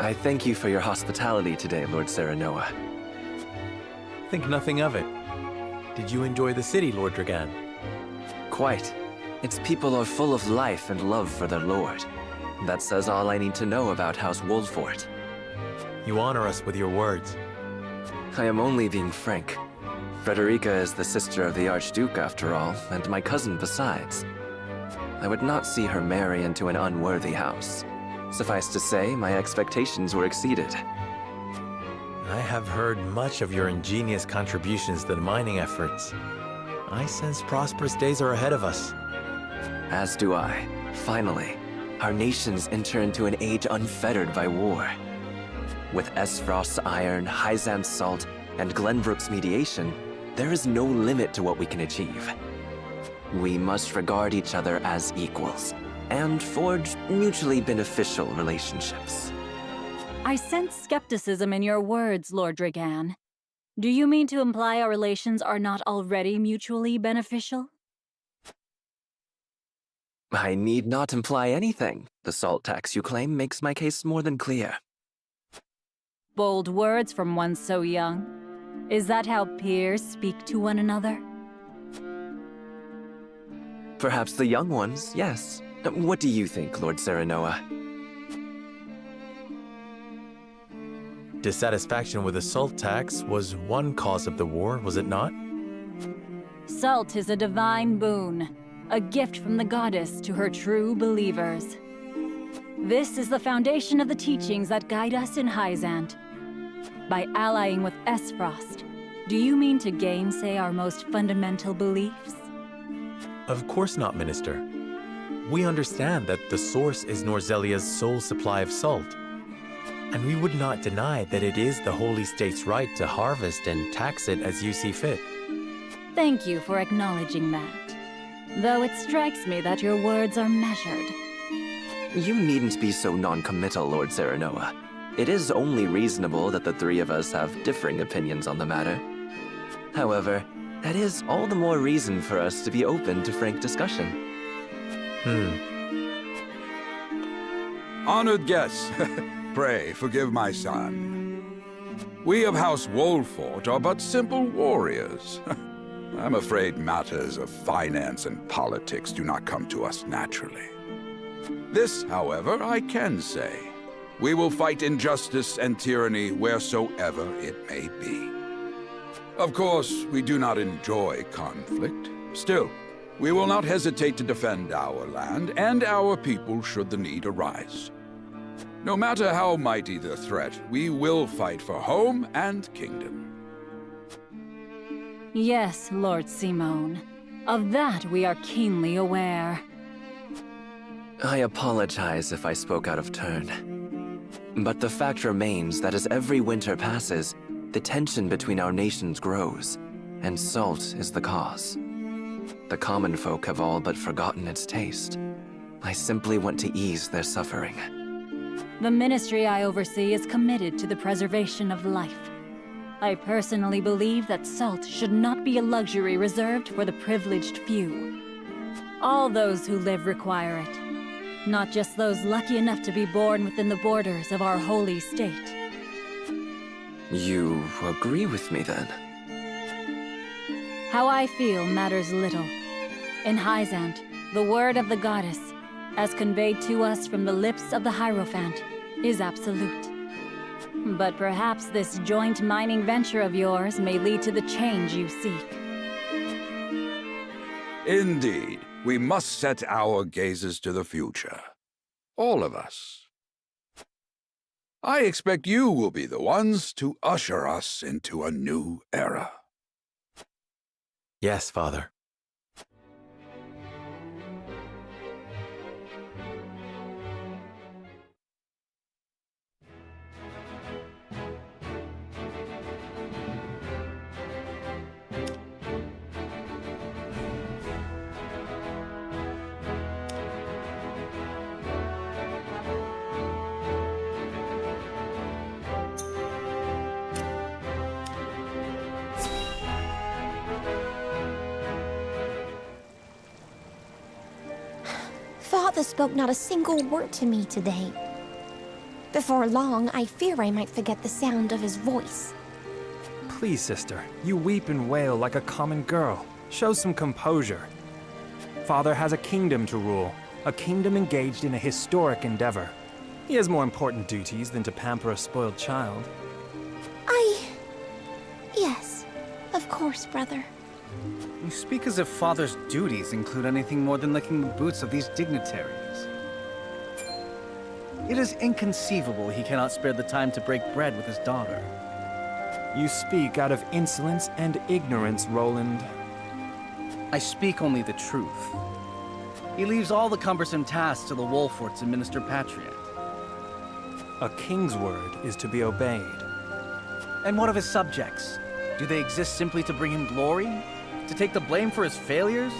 I thank you for your hospitality today, Lord Serenoa. Think nothing of it. Did you enjoy the city, Lord Dragan? Quite. Its people are full of life and love for their lord. That says all I need to know about House Wolffort. You honor us with your words. I am only being frank. Frederica is the sister of the Archduke, after all, and my cousin besides. I would not see her marry into an unworthy house. Suffice to say, my expectations were exceeded. I have heard much of your ingenious contributions to the mining efforts. I sense prosperous days are ahead of us. As do I. Finally, our nations enter into an age unfettered by war. With Esfrost's iron, Hyzan's salt, and Glenbrook's mediation, there is no limit to what we can achieve. We must regard each other as equals, and forge mutually beneficial relationships. I sense skepticism in your words, Lord Dragan. Do you mean to imply our relations are not already mutually beneficial? I need not imply anything. The salt tax you claim makes my case more than clear. Bold words from one so young. Is that how peers speak to one another? Perhaps the young ones, yes. What do you think, Lord Serenoa? Dissatisfaction with the salt tax was one cause of the war, was it not? Salt is a divine boon, a gift from the goddess to her true believers. This is the foundation of the teachings that guide us in Hyzant. By allying with Esfrost, do you mean to gainsay our most fundamental beliefs? Of course not, Minister. We understand that the source is Norzelia's sole supply of salt. And we would not deny that it is the Holy State's right to harvest and tax it as you see fit. Thank you for acknowledging that. Though it strikes me that your words are measured. You needn't be so non-committal, Lord Serenoa. It is only reasonable that the three of us have differing opinions on the matter. However, that is all the more reason for us to be open to frank discussion. Honored guests, pray forgive my son. We of House Wolffort are but simple warriors. I'm afraid matters of finance and politics do not come to us naturally. This, however, I can say. We will fight injustice and tyranny wheresoever it may be. Of course, we do not enjoy conflict. Still, we will not hesitate to defend our land and our people should the need arise. No matter how mighty the threat, we will fight for home and kingdom. Yes, Lord Simone. Of that we are keenly aware. I apologize if I spoke out of turn. But the fact remains that as every winter passes, the tension between our nations grows, and salt is the cause. The common folk have all but forgotten its taste. I simply want to ease their suffering. The ministry I oversee is committed to the preservation of life. I personally believe that salt should not be a luxury reserved for the privileged few. All those who live require it, not just those lucky enough to be born within the borders of our holy state. You agree with me, then? How I feel matters little. In Hyzant, the word of the goddess, as conveyed to us from the lips of the Hierophant, is absolute. But perhaps this joint mining venture of yours may lead to the change you seek. Indeed, we must set our gazes to the future. All of us. I expect you will be the ones to usher us into a new era. Yes, Father. Father spoke not a single word to me today. Before long, I fear I might forget the sound of his voice. Please, sister, you weep and wail like a common girl. Show some composure. Father has a kingdom to rule, a kingdom engaged in a historic endeavor. He has more important duties than to pamper a spoiled child. Yes, of course, brother. You speak as if Father's duties include anything more than licking the boots of these dignitaries. It is inconceivable he cannot spare the time to break bread with his daughter. You speak out of insolence and ignorance, Roland. I speak only the truth. He leaves all the cumbersome tasks to the Wolfforts and Minister Patriot. A king's word is to be obeyed. And what of his subjects? Do they exist simply to bring him glory? To take the blame for his failures?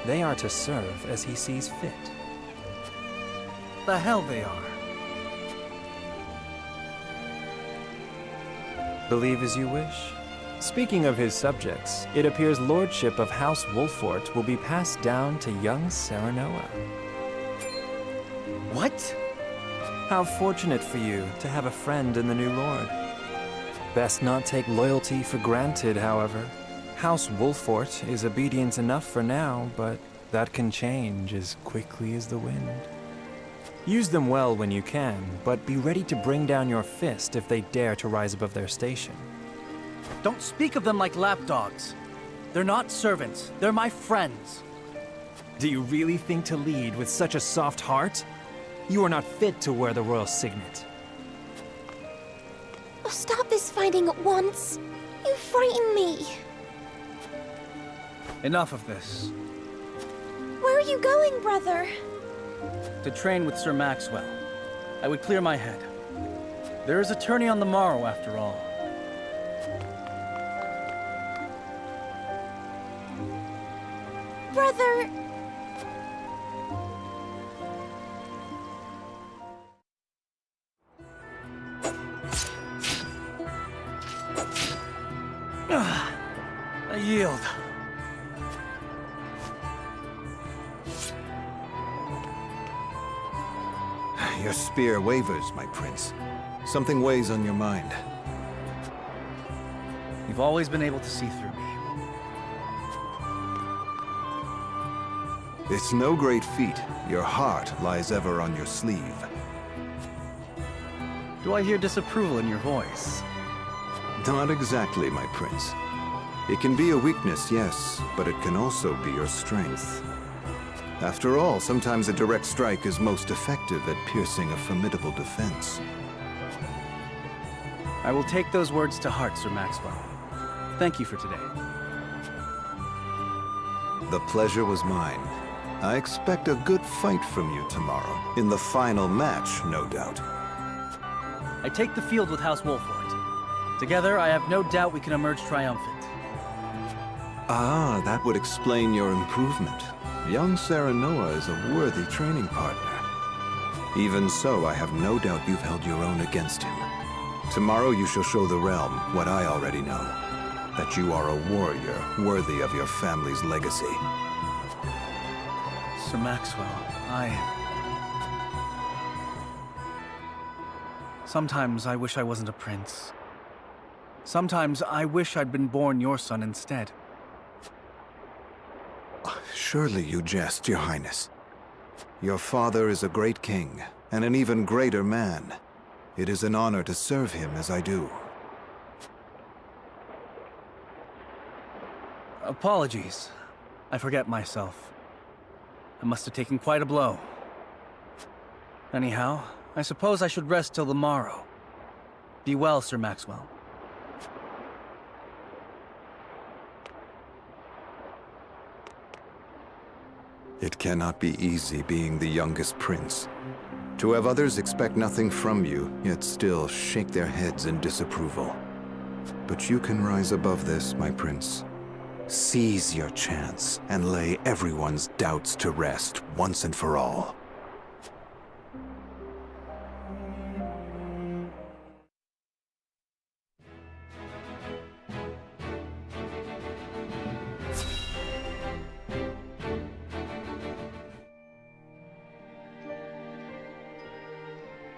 They are to serve as he sees fit. The hell they are. Believe as you wish. Speaking of his subjects, it appears lordship of House Wolffort will be passed down to young Serenoa. What? How fortunate for you to have a friend in the new lord. Best not take loyalty for granted, however. House Wolffort is obedient enough for now, but that can change as quickly as the wind. Use them well when you can, but be ready to bring down your fist if they dare to rise above their station. Don't speak of them like lapdogs. They're not servants, they're my friends. Do you really think to lead with such a soft heart? You are not fit to wear the royal signet. Oh, stop this fighting at once. You frighten me. Enough of this. Where are you going, brother? To train with Sir Maxwell. I would clear my head. There is a tourney on the morrow, after all. Brother... I yield. Your spear wavers, my prince. Something weighs on your mind. You've always been able to see through me. It's no great feat. Your heart lies ever on your sleeve. Do I hear disapproval in your voice? Not exactly, my prince. It can be a weakness, yes, but it can also be your strength. After all, sometimes a direct strike is most effective at piercing a formidable defense. I will take those words to heart, Sir Maxwell. Thank you for today. The pleasure was mine. I expect a good fight from you tomorrow. In the final match, no doubt. I take the field with House Wolffort. Together, I have no doubt we can emerge triumphant. Ah, that would explain your improvement. Young Serenoa is a worthy training partner. Even so, I have no doubt you've held your own against him. Tomorrow you shall show the realm what I already know. That you are a warrior worthy of your family's legacy. Sir Maxwell, Sometimes I wish I wasn't a prince. Sometimes I wish I'd been born your son instead. Surely you jest, Your Highness. Your father is a great king, and an even greater man. It is an honor to serve him as I do. Apologies. I forget myself. I must have taken quite a blow. Anyhow, I suppose I should rest till the morrow. Be well, Sir Maxwell. It cannot be easy being the youngest prince. To have others expect nothing from you, yet still shake their heads in disapproval. But you can rise above this, my prince. Seize your chance and lay everyone's doubts to rest once and for all.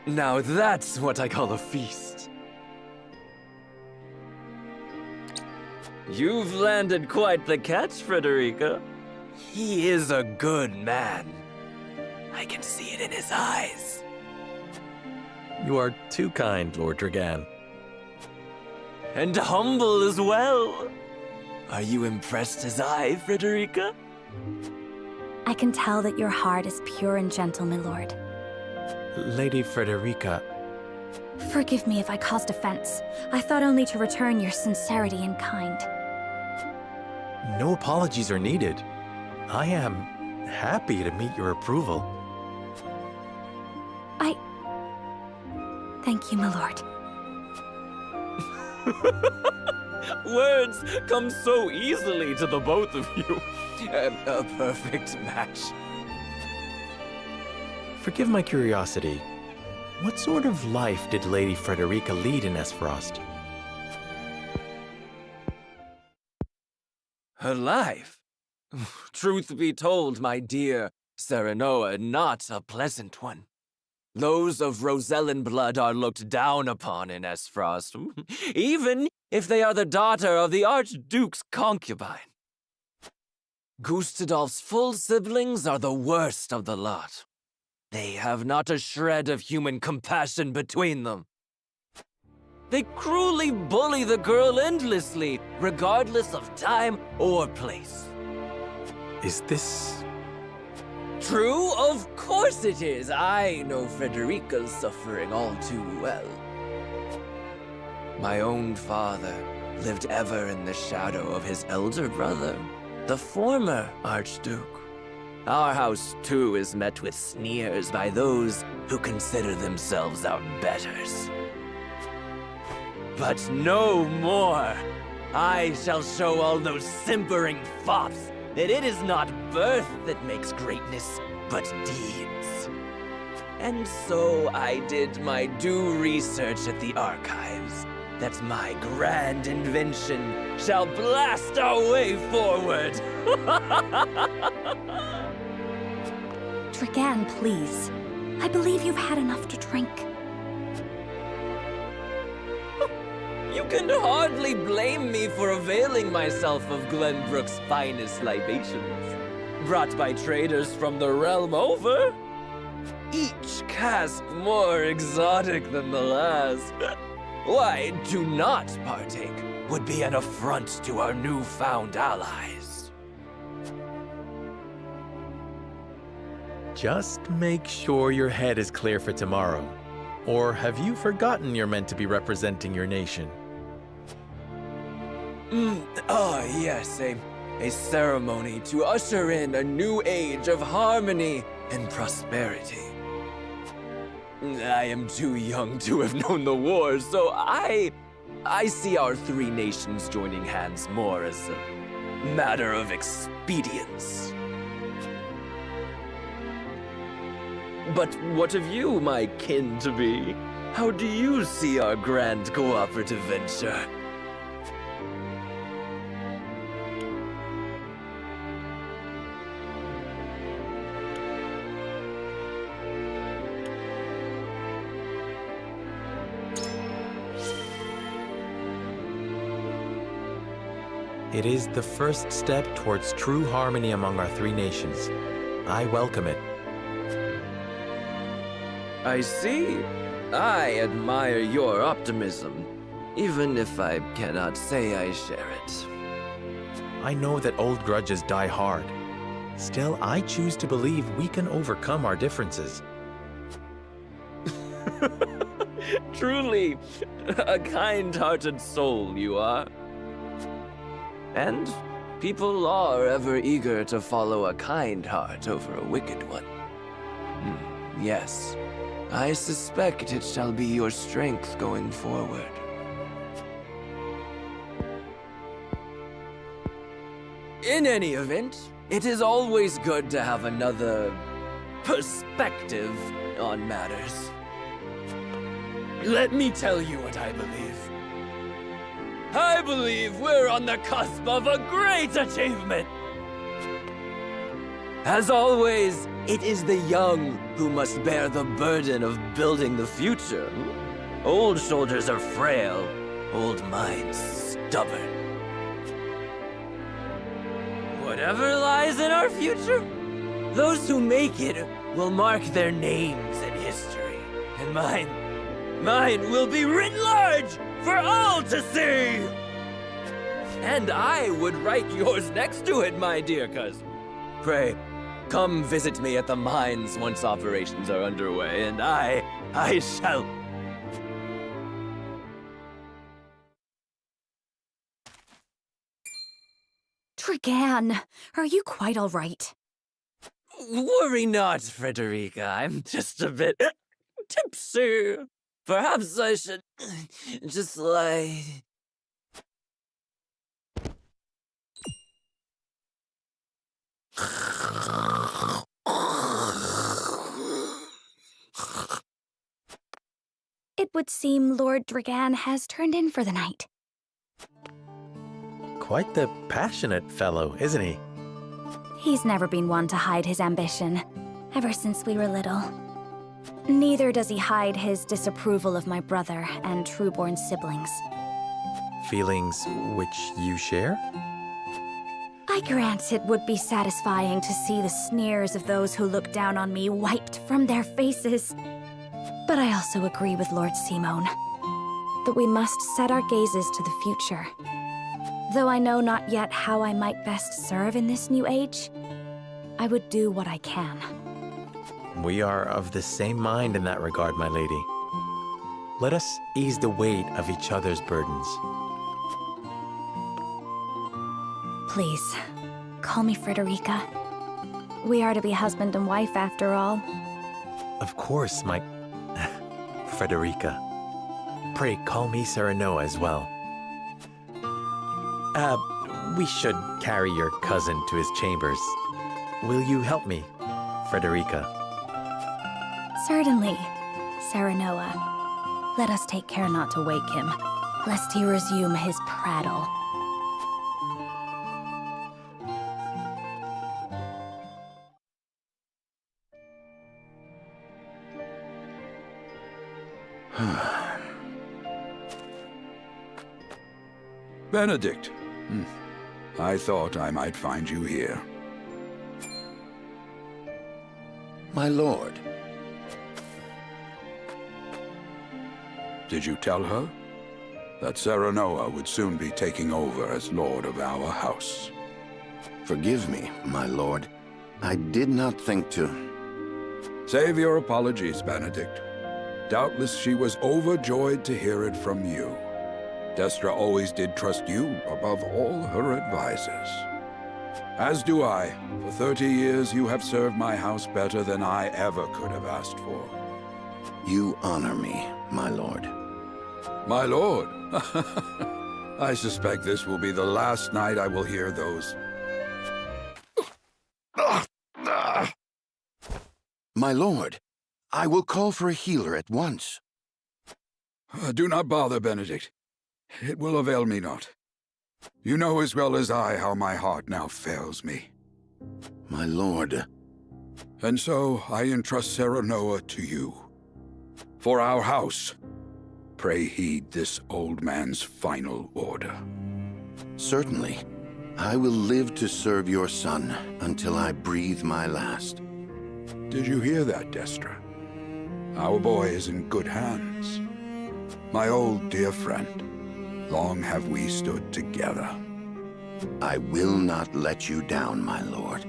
Now that's what I call a feast. You've landed quite the catch, Frederica. He is a good man. I can see it in his eyes. You are too kind, Lord Dragan. And humble as well. Are you impressed as I, Frederica? I can tell that your heart is pure and gentle, my lord. Lady Frederica, Forgive me if I caused offense. I thought only to return your sincerity and kind. no apologies are needed. I am happy to meet your approval. Thank you, my lord. Words come so easily to the both of you. A perfect match. Forgive my curiosity. What sort of life did Lady Frederica lead in Esfrost? Her life? Truth be told, my dear Serenoa, not a pleasant one. Those of Rosellan blood are looked down upon in Esfrost, even if they are the daughter of the Archduke's concubine. Gustadolf's full siblings are the worst of the lot. They have not a shred of human compassion between them. They cruelly bully the girl endlessly, regardless of time or place. Is this... True? Of course it is. I know Frederica's suffering all too well. My own father lived ever in the shadow of his elder brother, the former Archduke. Our house, too, is met with sneers by those who consider themselves our betters. But no more! I shall show all those simpering fops that it is not birth that makes greatness, but deeds. And so I did my due research at the archives, that my grand invention shall blast our way forward. Dragan, please. I believe you've had enough to drink. You can hardly blame me for availing myself of Glenbrook's finest libations, brought by traders from the realm over. Each cask more exotic than the last. Why, to not partake would be an affront to our newfound allies. Just make sure your head is clear for tomorrow. Or have you forgotten you're meant to be representing your nation? Yes, a ceremony to usher in a new age of harmony and prosperity. I am too young to have known the war, so I see our three nations joining hands more as a matter of expedience. But what of you, my kin-to-be? How do you see our grand cooperative venture? It is the first step towards true harmony among our three nations. I welcome it. I see. I admire your optimism, even if I cannot say I share it. I know that old grudges die hard. Still, I choose to believe we can overcome our differences. Truly, a kind-hearted soul you are. And people are ever eager to follow a kind heart over a wicked one. Yes, I suspect it shall be your strength going forward. In any event, it is always good to have another perspective on matters. Let me tell you what I believe. I believe we're on the cusp of a great achievement. As always, It is the young who must bear the burden of building the future. Old shoulders are frail, old minds stubborn. Whatever lies in our future, those who make it will mark their names in history. And mine will be written large for all to see! And I would write yours next to it, my dear cousin. Pray, come visit me at the mines once operations are underway, and I shall... Dragan, are you quite all right? Worry not, Frederica. I'm just a bit tipsy. Perhaps I should just lie. It would seem Lord Dragan has turned in for the night. Quite the passionate fellow, isn't he? He's never been one to hide his ambition, ever since we were little. Neither does he hide his disapproval of my brother and trueborn siblings. Feelings which you share? I grant it would be satisfying to see the sneers of those who look down on me wiped from their faces. But I also agree with Lord Simone that we must set our gazes to the future. Though I know not yet how I might best serve in this new age, I would do what I can. We are of the same mind in that regard, my lady. Let us ease the weight of each other's burdens. Please, call me Frederica. We are to be husband and wife after all. Of course, my... Frederica. Pray call me Serenoa as well. We should carry your cousin to his chambers. Will you help me, Frederica? Certainly, Serenoa. Let us take care not to wake him, lest he resume his prattle. Benedict. I thought I might find you here. My lord. Did you tell her that Serenoa would soon be taking over as lord of our house? Forgive me, my lord. I did not think to... Save your apologies, Benedict. Doubtless she was overjoyed to hear it from you. Destra always did trust you above all her advisors. As do I. For 30 years you have served my house better than I ever could have asked for. You honor me, my lord. My lord? I suspect this will be the last night I will hear those... My lord, I will call for a healer at once. Do not bother, Benedict. It will avail me not. You know as well as I how my heart now fails me. My lord. And so I entrust Serenoa to you. For our house, pray heed this old man's final order. Certainly. I will live to serve your son until I breathe my last. Did you hear that, Destra? Our boy is in good hands. My old dear friend. Long have we stood together. I will not let you down, my lord.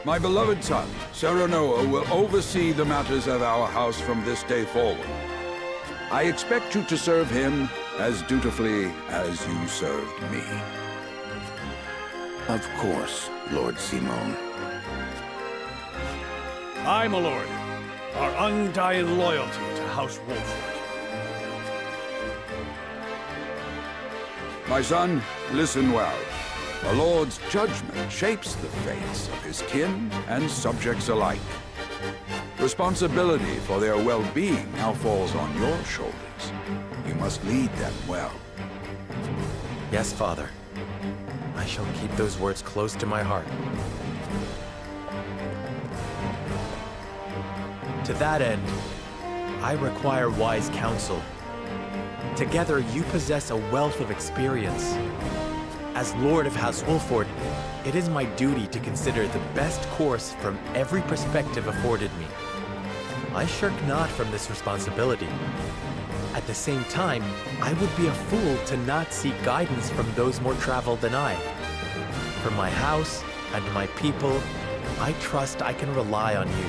My beloved son, Serenoa, will oversee the matters of our house from this day forward. I expect you to serve him as dutifully as you served me. Of course, Lord Simon. Aye, my lord. Our undying loyalty to House Wolffort. My son, listen well. A lord's judgment shapes the fates of his kin and subjects alike. Responsibility for their well-being now falls on your shoulders. You must lead them well. Yes, Father. I shall keep those words close to my heart. To that end, I require wise counsel. Together, you possess a wealth of experience. As Lord of House Wolffort, it is my duty to consider the best course from every perspective afforded me. I shirk not from this responsibility. At the same time, I would be a fool to not seek guidance from those more traveled than I. For my house and my people, I trust I can rely on you.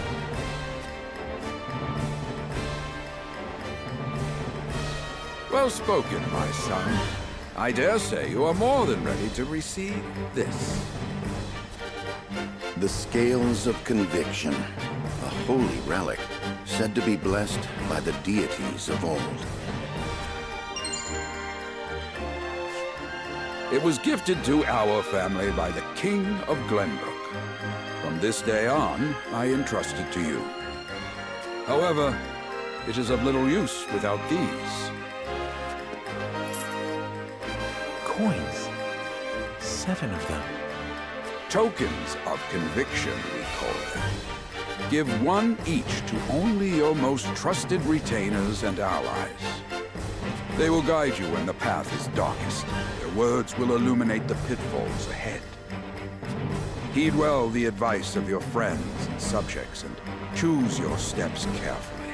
Well spoken, my son. I dare say you are more than ready to receive this. The Scales of Conviction, a holy relic, said to be blessed by the deities of old. It was gifted to our family by the King of Glenbrook. From this day on, I entrust it to you. However, it is of little use without these. Coins. 7 of them. Tokens of conviction, we call them. Give one each to only your most trusted retainers and allies. They will guide you when the path is darkest. Their words will illuminate the pitfalls ahead. Heed well the advice of your friends and subjects, and choose your steps carefully.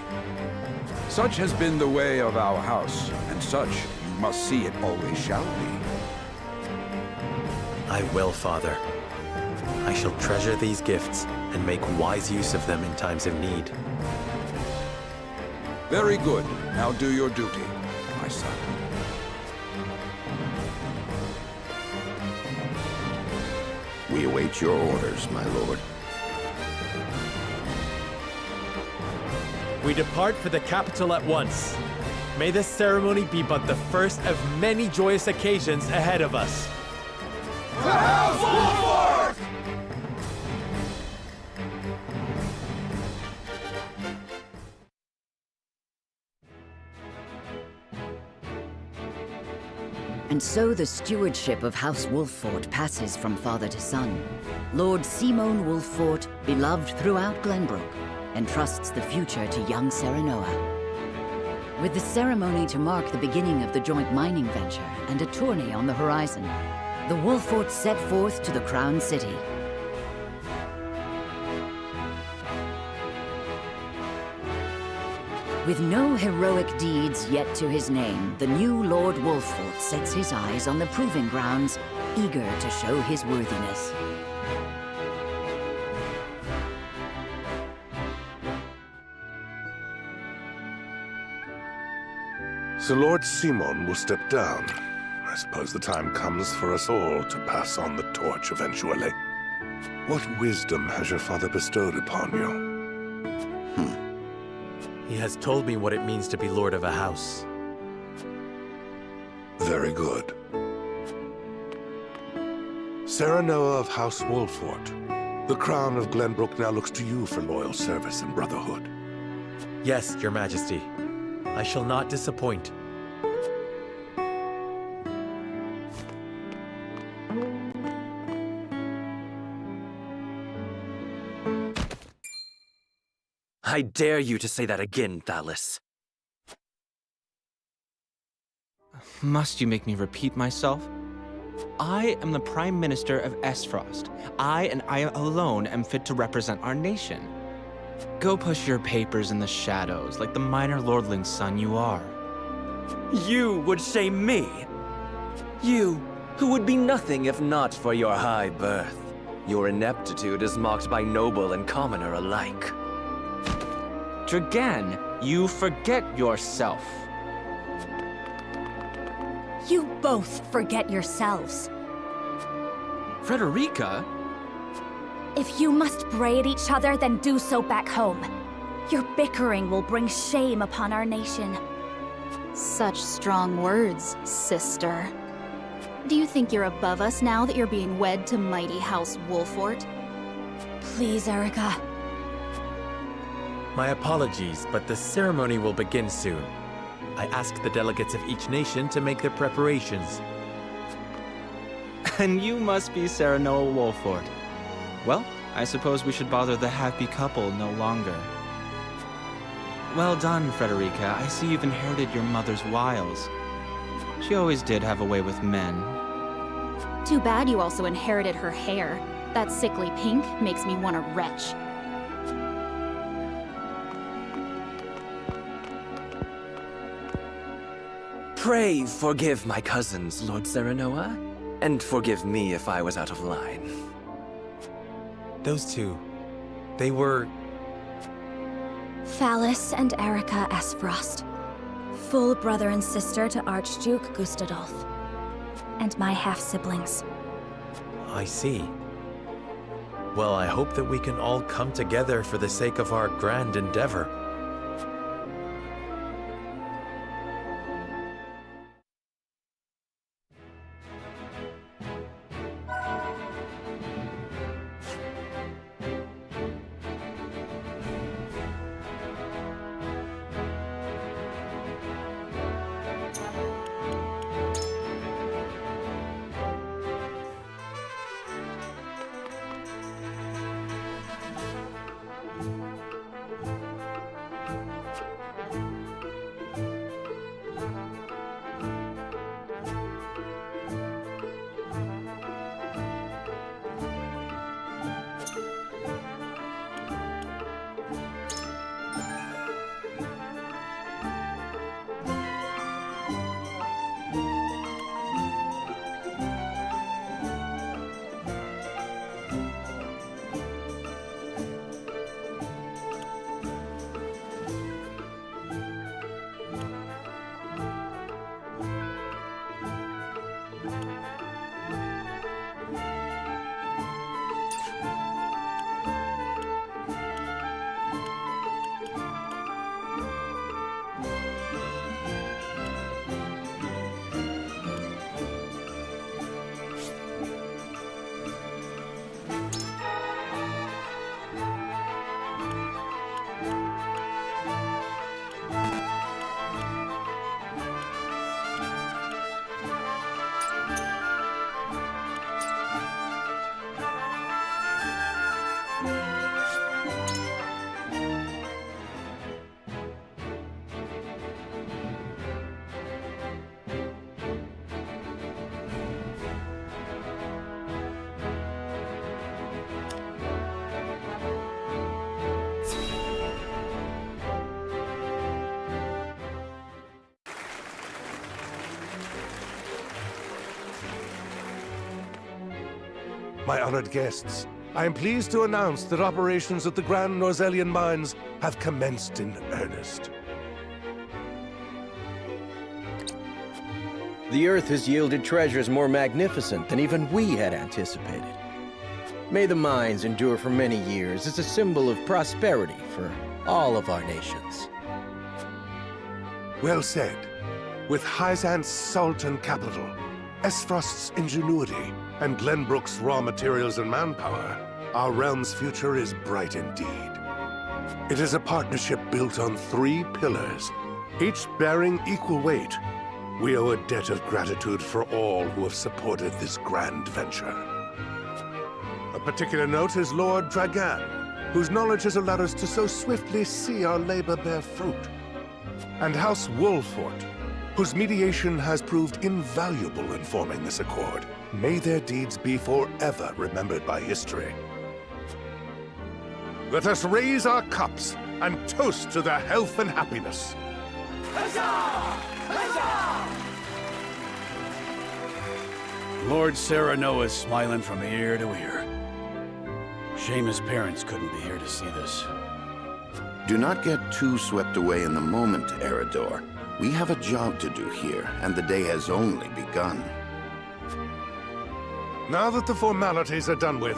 Such has been the way of our house, and such you must see it always shall be. I will, Father. I shall treasure these gifts and make wise use of them in times of need. Very good. Now do your duty, my son. We await your orders, my lord. We depart for the capital at once. May this ceremony be but the first of many joyous occasions ahead of us. To House Wolffort! And so the stewardship of House Wolffort passes from father to son. Lord Simon Wolffort, beloved throughout Glenbrook, entrusts the future to young Serenoa. With the ceremony to mark the beginning of the joint mining venture and a tourney on the horizon, the Wolffort set forth to the Crown City. With no heroic deeds yet to his name, the new Lord Wolffort sets his eyes on the proving grounds, eager to show his worthiness. So Lord Simon will step down. I suppose the time comes for us all to pass on the torch eventually. What wisdom has your father bestowed upon you? He has told me what it means to be lord of a house. Very good. Serenoa of House Wolffort, the crown of Glenbrook now looks to you for loyal service and brotherhood. Yes, Your Majesty. I shall not disappoint. I dare you to say that again, Thalis. Must you make me repeat myself? I am the Prime Minister of Esfrost. I and I alone am fit to represent our nation. Go push your papers in the shadows like the minor lordling's son you are. You would shame me? You, who would be nothing if not for your high birth. Your ineptitude is mocked by noble and commoner alike. Dragan, you forget yourself. You both forget yourselves. Frederica? If you must bray at each other, then do so back home. Your bickering will bring shame upon our nation. Such strong words, sister. Do you think you're above us now that you're being wed to mighty House Wolffort? Please, Erica. My apologies, but the ceremony will begin soon. I asked the delegates of each nation to make their preparations. And you must be Serenoa Wolffort. Well, I suppose we should bother the happy couple no longer. Well done, Frederica. I see you've inherited your mother's wiles. She always did have a way with men. Too bad you also inherited her hair. That sickly pink makes me want to retch. Pray forgive my cousins, Lord Serenoa, and forgive me if I was out of line. Those two, they were... Phallus and Erica Esfrost. Full brother and sister to Archduke Gustadolf. And my half-siblings. I see. Well, I hope that we can all come together for the sake of our grand endeavor. My honored guests, I am pleased to announce that operations at the Grand Norzelian mines have commenced in earnest. The Earth has yielded treasures more magnificent than even we had anticipated. May the mines endure for many years as a symbol of prosperity for all of our nations. Well said. With Hyzant's salt and capital, Esfrost's ingenuity, and Glenbrook's raw materials and manpower, our realm's future is bright indeed. It is a partnership built on 3 pillars, each bearing equal weight. We owe a debt of gratitude for all who have supported this grand venture. A particular note is Lord Dragan, whose knowledge has allowed us to so swiftly see our labor bear fruit. And House Wolffort, whose mediation has proved invaluable in forming this accord. May their deeds be forever remembered by history. Let us raise our cups and toast to their health and happiness. Huzzah! Huzzah! Lord Serenoa is smiling from ear to ear. Shame his parents couldn't be here to see this. Do not get too swept away in the moment, Eridor. We have a job to do here, and the day has only begun. Now that the formalities are done with,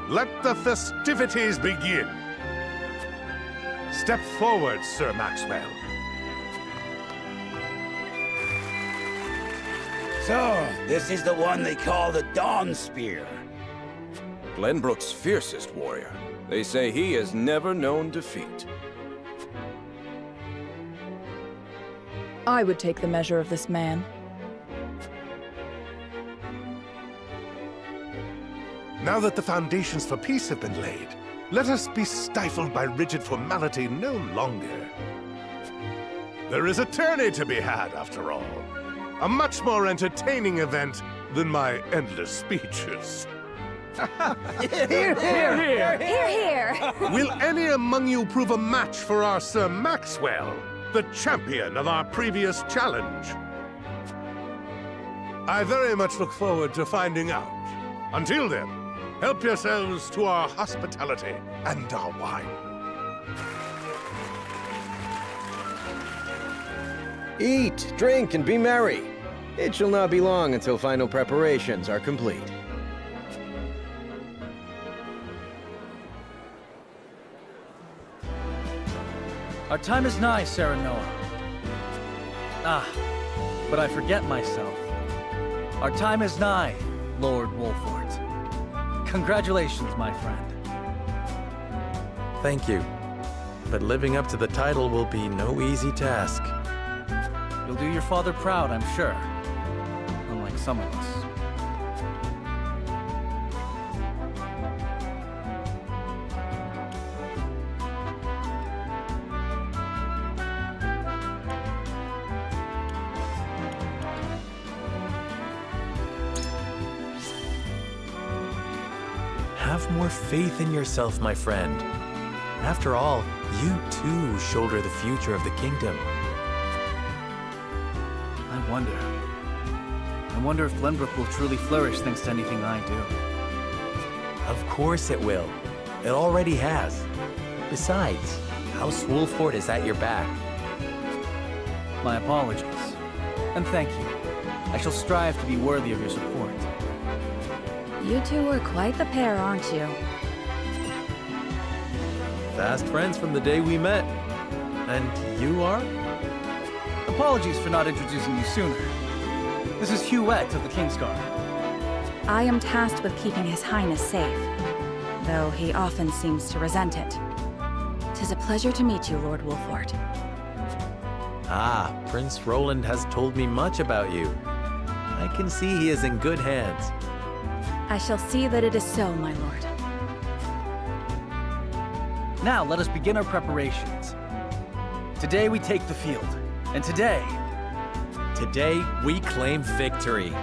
let the festivities begin. Step forward, Sir Maxwell. So, this is the one they call the Dawn Spear. Glenbrook's fiercest warrior. They say he has never known defeat. I would take the measure of this man. Now that the foundations for peace have been laid, let us be stifled by rigid formality no longer. There is a tourney to be had, after all. A much more entertaining event than my endless speeches. Hear, hear! Hear, hear! Will any among you prove a match for our Sir Maxwell, the champion of our previous challenge? I very much look forward to finding out. Until then, help yourselves to our hospitality and our wine. Eat, drink, and be merry. It shall not be long until final preparations are complete. Our time is nigh, Serenoa. Ah, but I forget myself. Our time is nigh, Lord Wolffort. Congratulations, my friend. Thank you. But living up to the title will be no easy task. You'll do your father proud, I'm sure. Unlike some of us. Have more faith in yourself, my friend. After all, you too shoulder the future of the kingdom. I wonder if Glenbrook will truly flourish thanks to anything I do. Of course it will. It already has. Besides, House Wolffort is at your back. My apologies. And thank you. I shall strive to be worthy of your support. You two are quite the pair, aren't you? Fast friends from the day we met. And you are? Apologies for not introducing you sooner. This is Huette of the Kingsguard. I am tasked with keeping His Highness safe, though he often seems to resent it. 'Tis a pleasure to meet you, Lord Wolffort. Ah, Prince Roland has told me much about you. I can see he is in good hands. I shall see that it is so, my lord. Now let us begin our preparations. Today we take the field, and today we claim victory.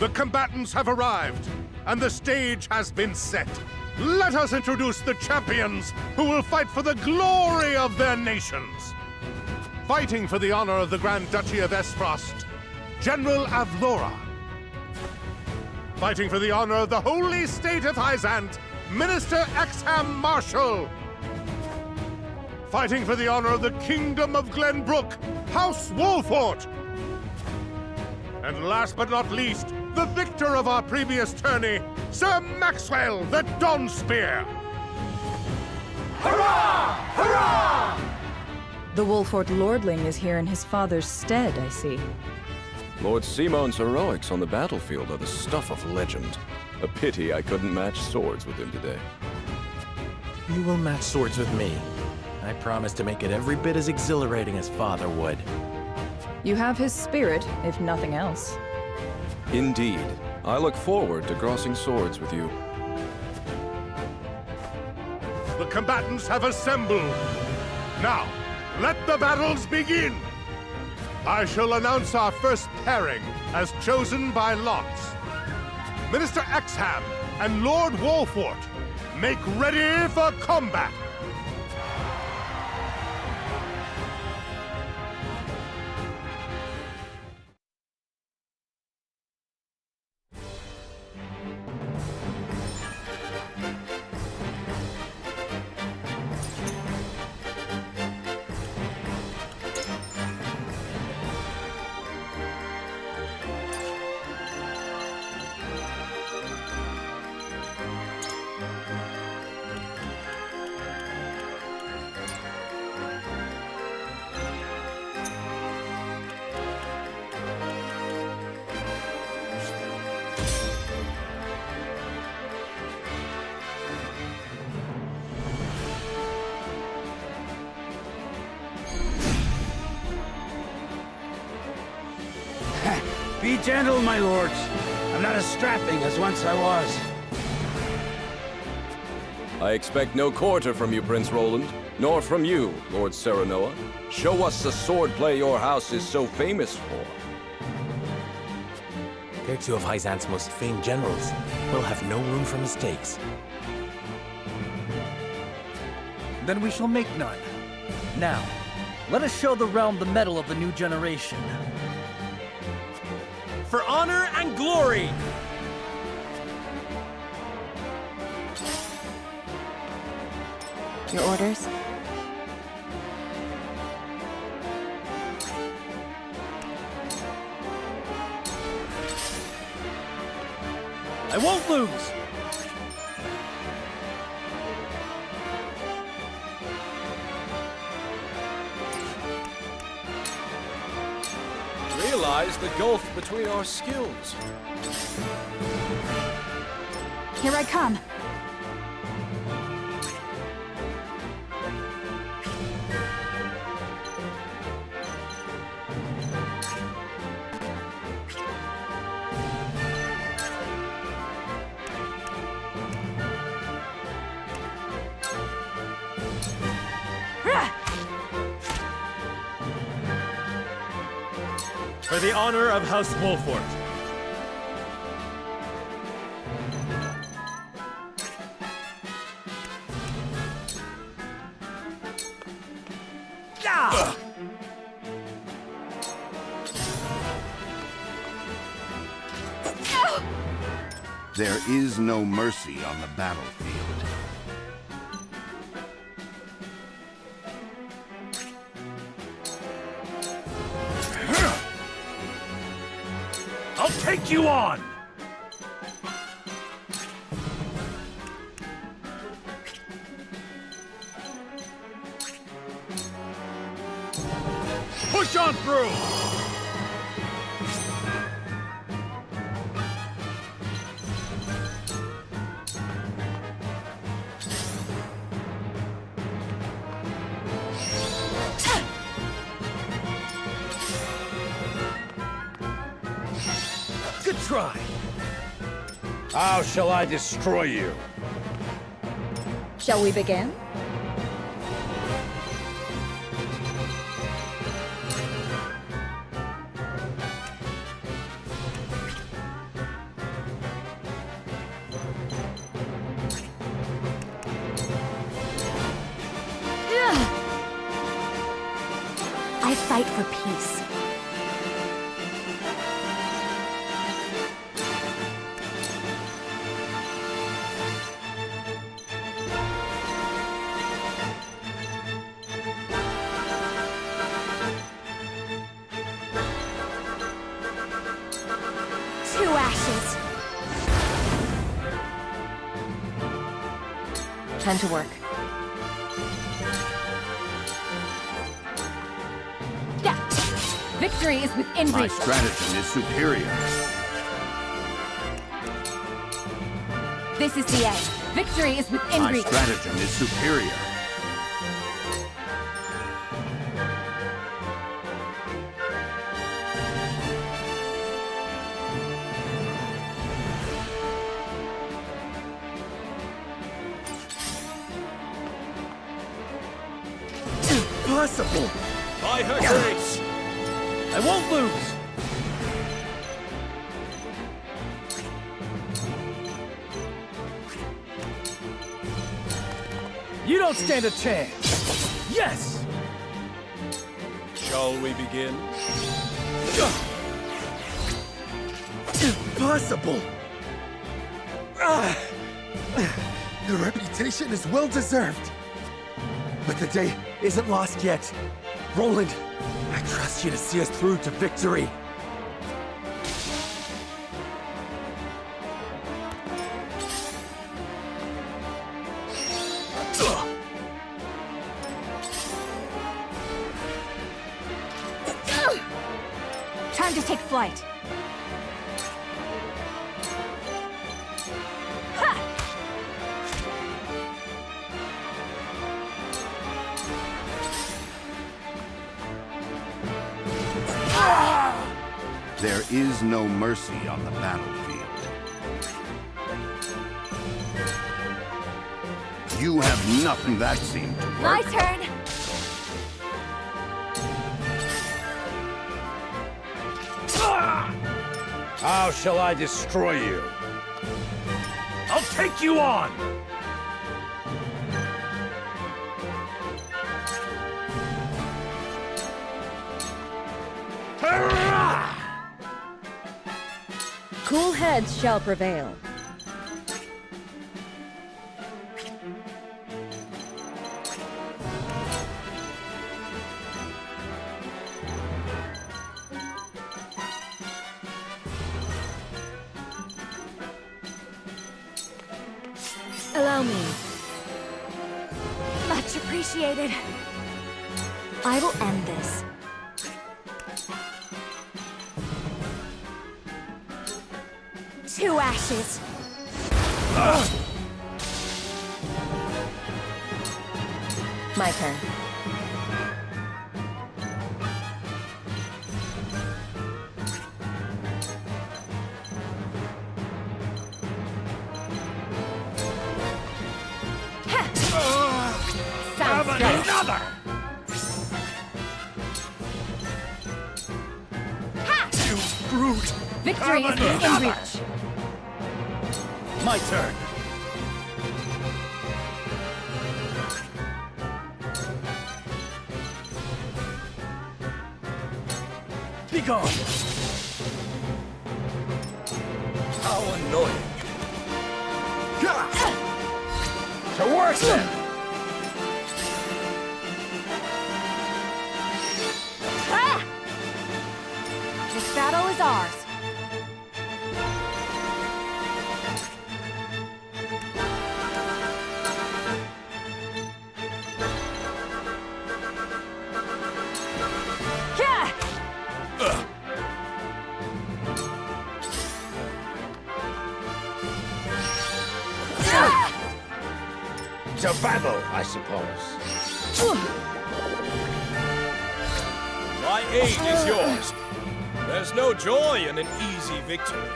The combatants have arrived, and the stage has been set. Let us introduce the champions who will fight for the glory of their nations. Fighting for the honor of the Grand Duchy of Esfrost, General Avlora. Fighting for the honor of the holy state of Hyzant, Minister Exham Marshal. Fighting for the honor of the Kingdom of Glenbrook, House Wolffort. And last but not least, the victor of our previous tourney, Sir Maxwell the Dawnspear! Hurrah! Hurrah! The Wolffort lordling is here in his father's stead, I see. Lord Simone's heroics on the battlefield are the stuff of legend. A pity I couldn't match swords with him today. You will match swords with me. I promise to make it every bit as exhilarating as Father would. You have his spirit, if nothing else. Indeed. I look forward to crossing swords with you. The combatants have assembled. Now, let the battles begin! I shall announce our first pairing as chosen by lots. Minister Exham and Lord Wolffort, make ready for combat! Be gentle, my lords. I'm not as strapping as once I was. I expect no quarter from you, Prince Roland, nor from you, Lord Serenoa. Show us the swordplay your house is so famous for. They're two of Hyzant's most famed generals. We'll have no room for mistakes. Then we shall make none. Now, let us show the realm the mettle of the new generation. For honor and glory! Your orders? I won't lose! Realize the gulf between our skills. Here I come. For the honor of House Wolffort. There is no mercy on the battlefield. I'll take you on! Push on through! Good try! How shall I destroy you? Shall we begin? I fight for peace. Two ashes. Time to work. Yeah. Victory is within My reach. stratagem is superior. This is the end. Victory is within My reach. stratagem is superior. Impossible! By her grace! I won't lose! You don't stand a chance! Yes! Shall we begin? Impossible! The reputation is well deserved. But the day isn't lost yet. Roland, I trust you to see us through to victory. Time to take flight. There is no mercy on the battlefield. You have nothing that seemed to work. My turn. How shall I destroy you? I'll take you on! Cool heads shall prevail. Allow me. Much appreciated. I will end this. Two ashes. My turn. Sounds good. Another! You brute! Victory is within reach. My turn. Be gone! How annoying. To work then! This battle is ours. To battle, I suppose. My aid is yours. There's no joy in an easy victory.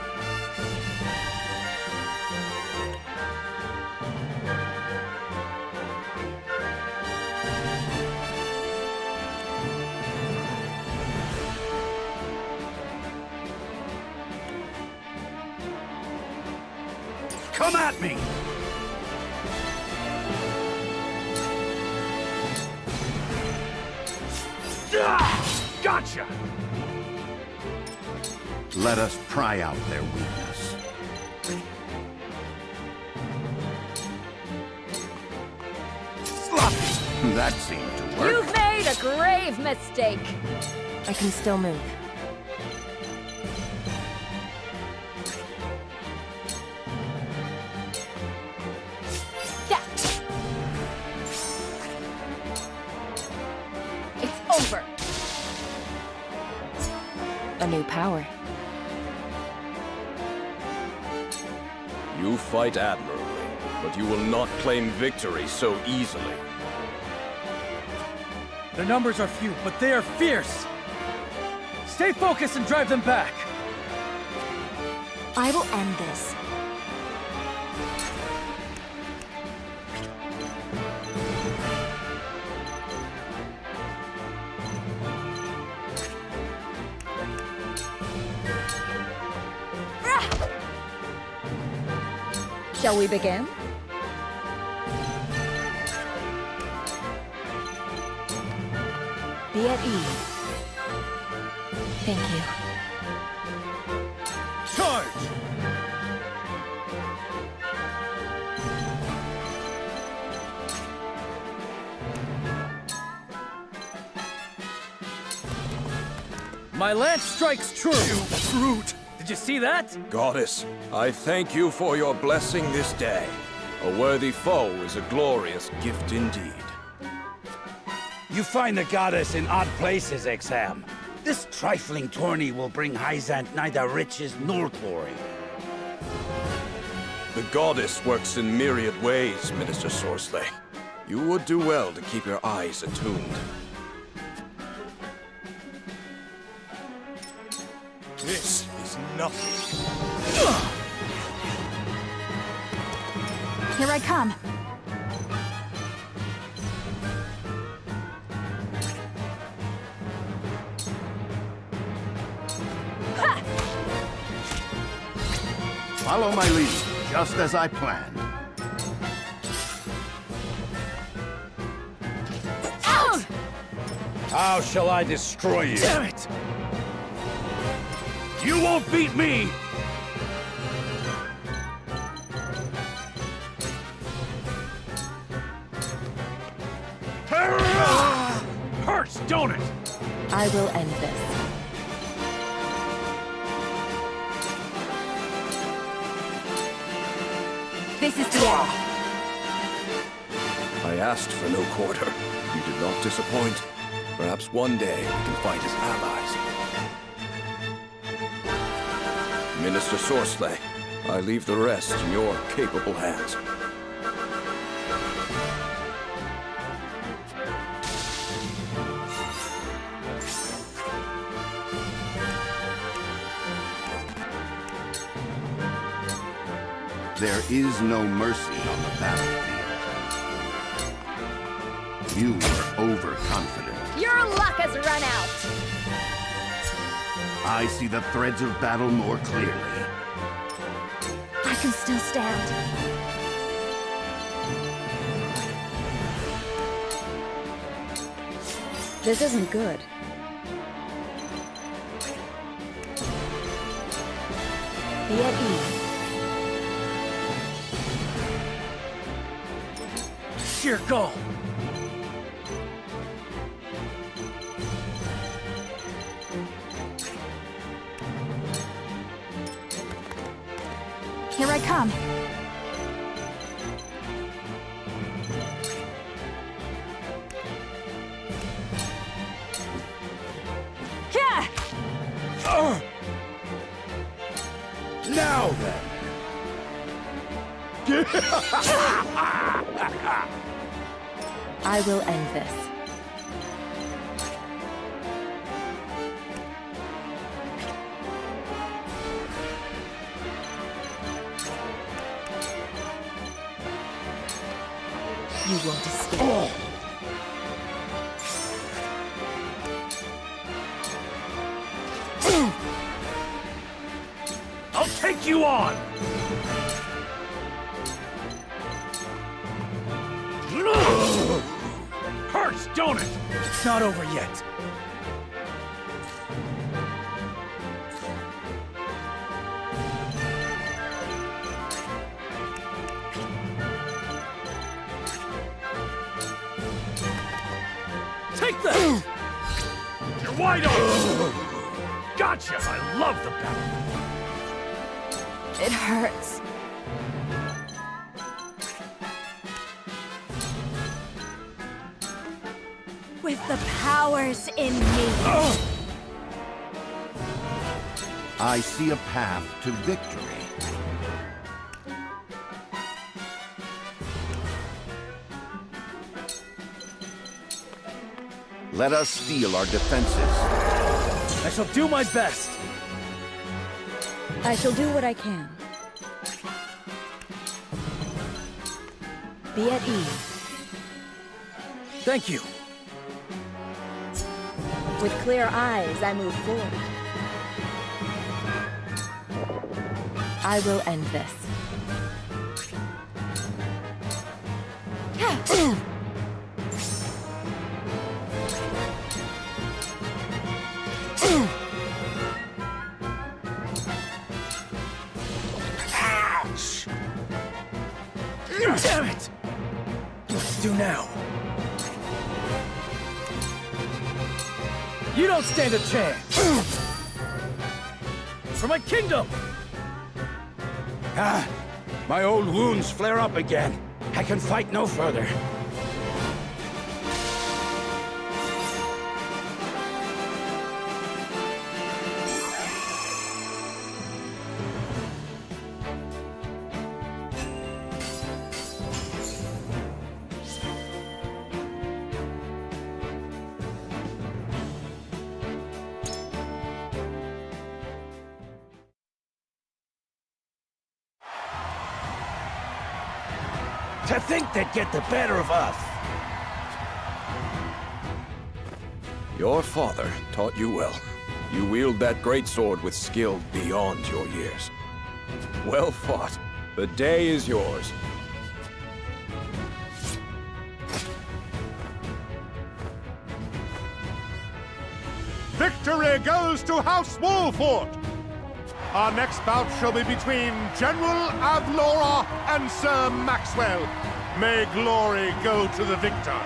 Come at me! Gotcha! Let us pry out their weakness. Sloppy! That seemed to work. You've made a grave mistake. I can still move. Yeah. It's over. A new power. You fight admirably, but you will not claim victory so easily. Their numbers are few, but they are fierce! Stay focused and drive them back! I will end this. Shall we begin? Be at ease. Thank you. Charge! My lance strikes true! You brute! Did you see that? Goddess, I thank you for your blessing this day. A worthy foe is a glorious gift indeed. You find the goddess in odd places, Exam. This trifling tourney will bring Hyzant neither riches nor glory. The goddess works in myriad ways, Minister Sorsley. You would do well to keep your eyes attuned. This is nothing. Here I come. Follow my lead, just as I planned. Out! How shall I destroy you? Damn it! You won't beat me! Hurts, don't it? I will end this. This is the end. I asked for no quarter. You did not disappoint. Perhaps one day we can fight as allies. Minister Sorsley, I leave the rest in your capable hands. There is no mercy on the battlefield. You were overconfident. Your luck has run out. I see the threads of battle more clearly. I can still stand. This isn't good. Be at ease. Sheer go! Here I come. Yeah! Now then! I will end this. You won't escape. I'll take you on! Hurts, don't it? It's not over yet. You're wide open! Gotcha! I love the battle! It hurts. With the powers in me. I see a path to victory. Let us steel our defenses. I shall do my best. I shall do what I can. Be at ease. Thank you. With clear eyes, I move forward. I will end this. Ouch! Damn it! What to do now? You don't stand a chance! For my kingdom! Ah, my old wounds flare up again. I can fight no further. To think they'd get the better of us! Your father taught you well. You wield that greatsword with skill beyond your years. Well fought. The day is yours. Victory goes to House Wolffort! Our next bout shall be between General Avlora and Sir Maxwell. May glory go to the victor.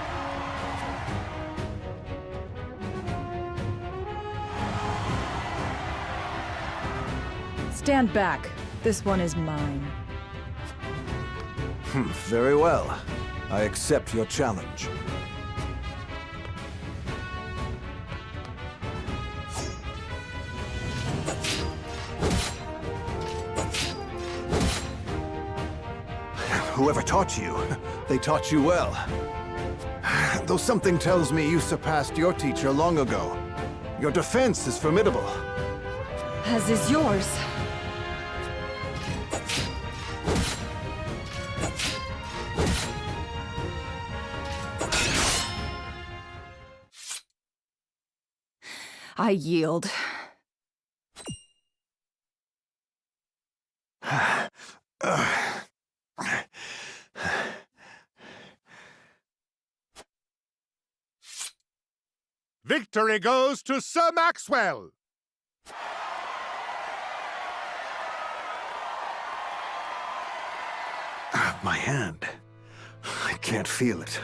Stand back. This one is mine. Very well. I accept your challenge. Whoever taught you, they taught you well. Though something tells me you surpassed your teacher long ago. Your defense is formidable. As is yours. I yield. Victory goes to Sir Maxwell! My hand. I can't feel it.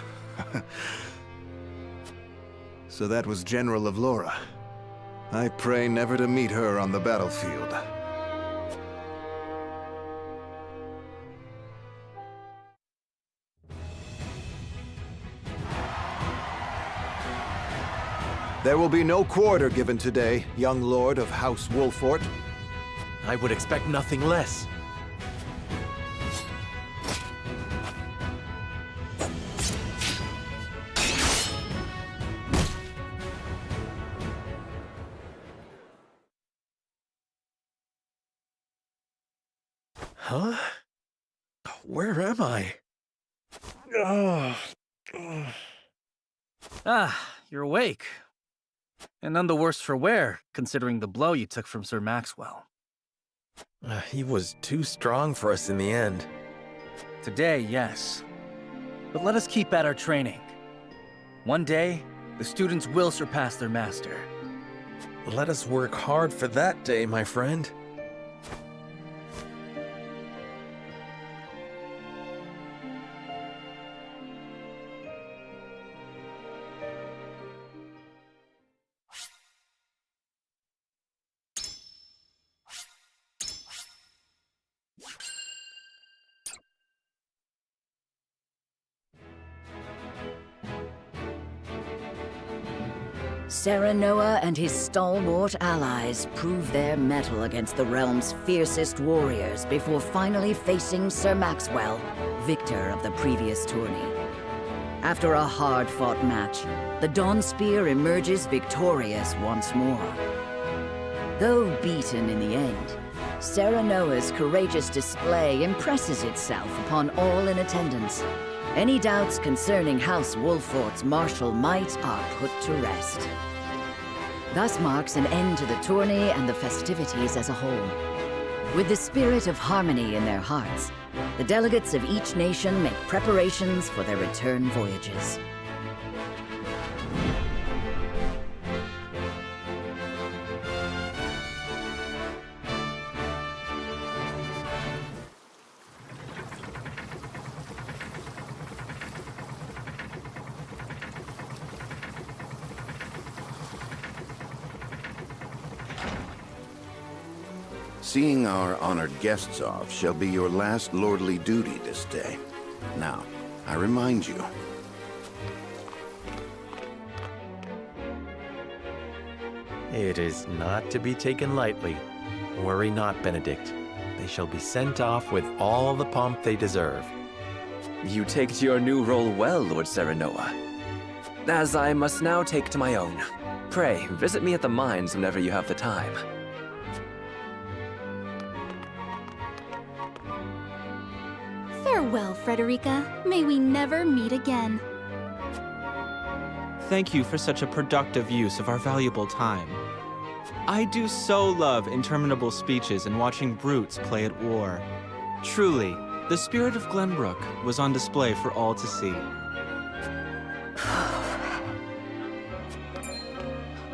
So that was General Avlora. I pray never to meet her on the battlefield. There will be no quarter given today, young lord of House Wolffort. I would expect nothing less. Huh? Where am I? Ah, you're awake. And none the worse for wear, considering the blow you took from Sir Maxwell. He was too strong for us in the end. Today, yes. But let us keep at our training. One day, the students will surpass their master. Let us work hard for that day, my friend. Serenoa and his stalwart allies prove their mettle against the realm's fiercest warriors before finally facing Sir Maxwell, victor of the previous tourney. After a hard-fought match, the Dawnspear emerges victorious once more. Though beaten in the end, Serenoa's courageous display impresses itself upon all in attendance. Any doubts concerning House Wolffort's martial might are put to rest. Thus marks an end to the tourney and the festivities as a whole. With the spirit of harmony in their hearts, the delegates of each nation make preparations for their return voyages. Seeing our honored guests off shall be your last lordly duty this day. Now, I remind you. It is not to be taken lightly. Worry not, Benedict. They shall be sent off with all the pomp they deserve. You take to your new role well, Lord Serenoa. As I must now take to my own. Pray, visit me at the mines whenever you have the time. Farewell, Frederica. May we never meet again. Thank you for such a productive use of our valuable time. I do so love interminable speeches and watching brutes play at war. Truly, the spirit of Glenbrook was on display for all to see.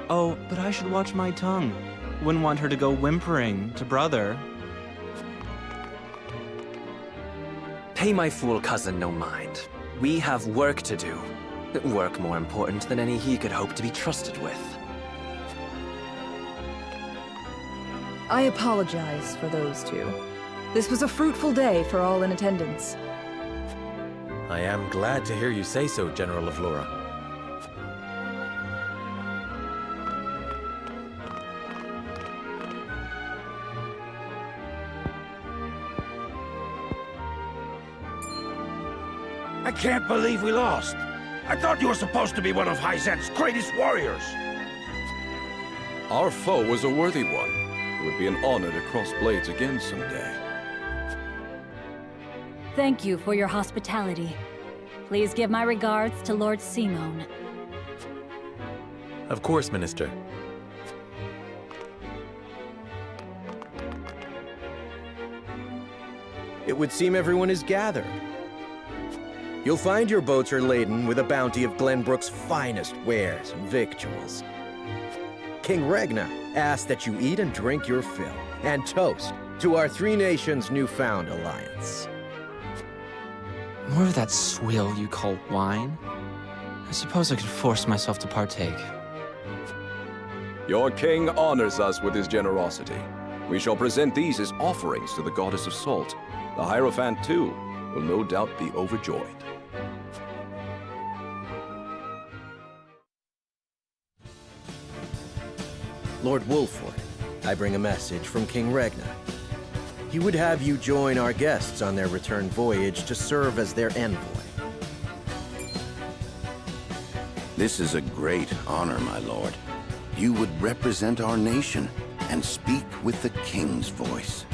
Oh, but I should watch my tongue. Wouldn't want her to go whimpering to brother. Pay my fool cousin no mind. We have work to do. Work more important than any he could hope to be trusted with. I apologize for those two. This was a fruitful day for all in attendance. I am glad to hear you say so, General of Laura. I can't believe we lost. I thought you were supposed to be one of Hyzant's greatest warriors. Our foe was a worthy one. It would be an honor to cross blades again someday. Thank you for your hospitality. Please give my regards to Lord Simone. Of course, Minister. It would seem everyone is gathered. You'll find your boats are laden with a bounty of Glenbrook's finest wares and victuals. King Regna asks that you eat and drink your fill, and toast to our three nations' newfound alliance. More of that swill you call wine? I suppose I could force myself to partake. Your king honors us with his generosity. We shall present these as offerings to the goddess of salt. The Hierophant, too, will no doubt be overjoyed. Lord Wolffort, I bring a message from King Regna. He would have you join our guests on their return voyage to serve as their envoy. This is a great honor, my lord. You would represent our nation and speak with the king's voice.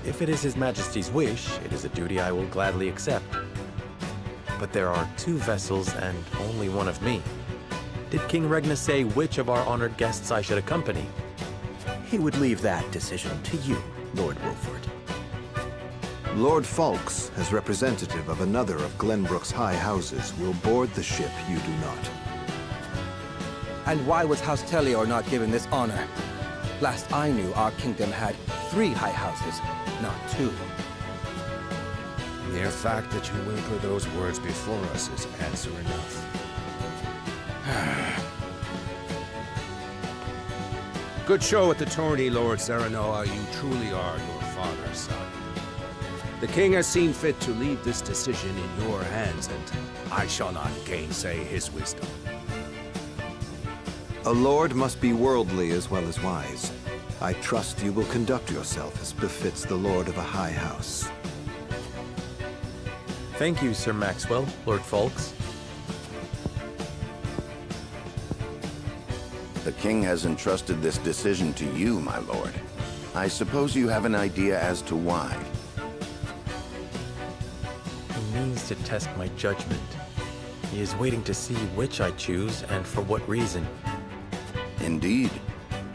If it is His Majesty's wish, it is a duty I will gladly accept. But there are 2 vessels and only one of me. Did King Regna say which of our honored guests I should accompany? He would leave that decision to you, Lord Wolffort. Lord Falks, as representative of another of Glenbrook's high houses, will board the ship you do not. And why was House Tellior not given this honor? Last I knew, our kingdom had 3 high houses, not 2. The mere fact that you whimper those words before us is answer enough. Good show at the tourney, Lord Serenoa. You truly are your father's son. The king has seen fit to leave this decision in your hands, and I shall not gainsay his wisdom. A lord must be worldly as well as wise. I trust you will conduct yourself as befits the lord of a high house. Thank you, Sir Maxwell, Lord Folks. The king has entrusted this decision to you, my lord. I suppose you have an idea as to why. He means to test my judgment. He is waiting to see which I choose and for what reason. Indeed.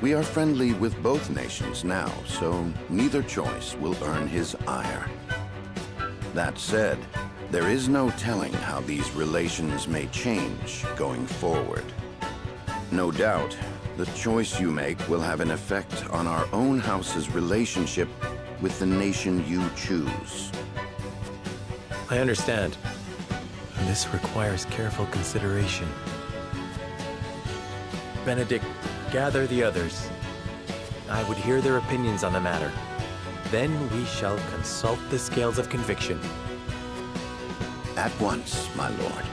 We are friendly with both nations now, so neither choice will earn his ire. That said, there is no telling how these relations may change going forward. No doubt, the choice you make will have an effect on our own house's relationship with the nation you choose. I understand. This requires careful consideration. Benedict, gather the others. I would hear their opinions on the matter. Then we shall consult the scales of conviction. At once, my lord.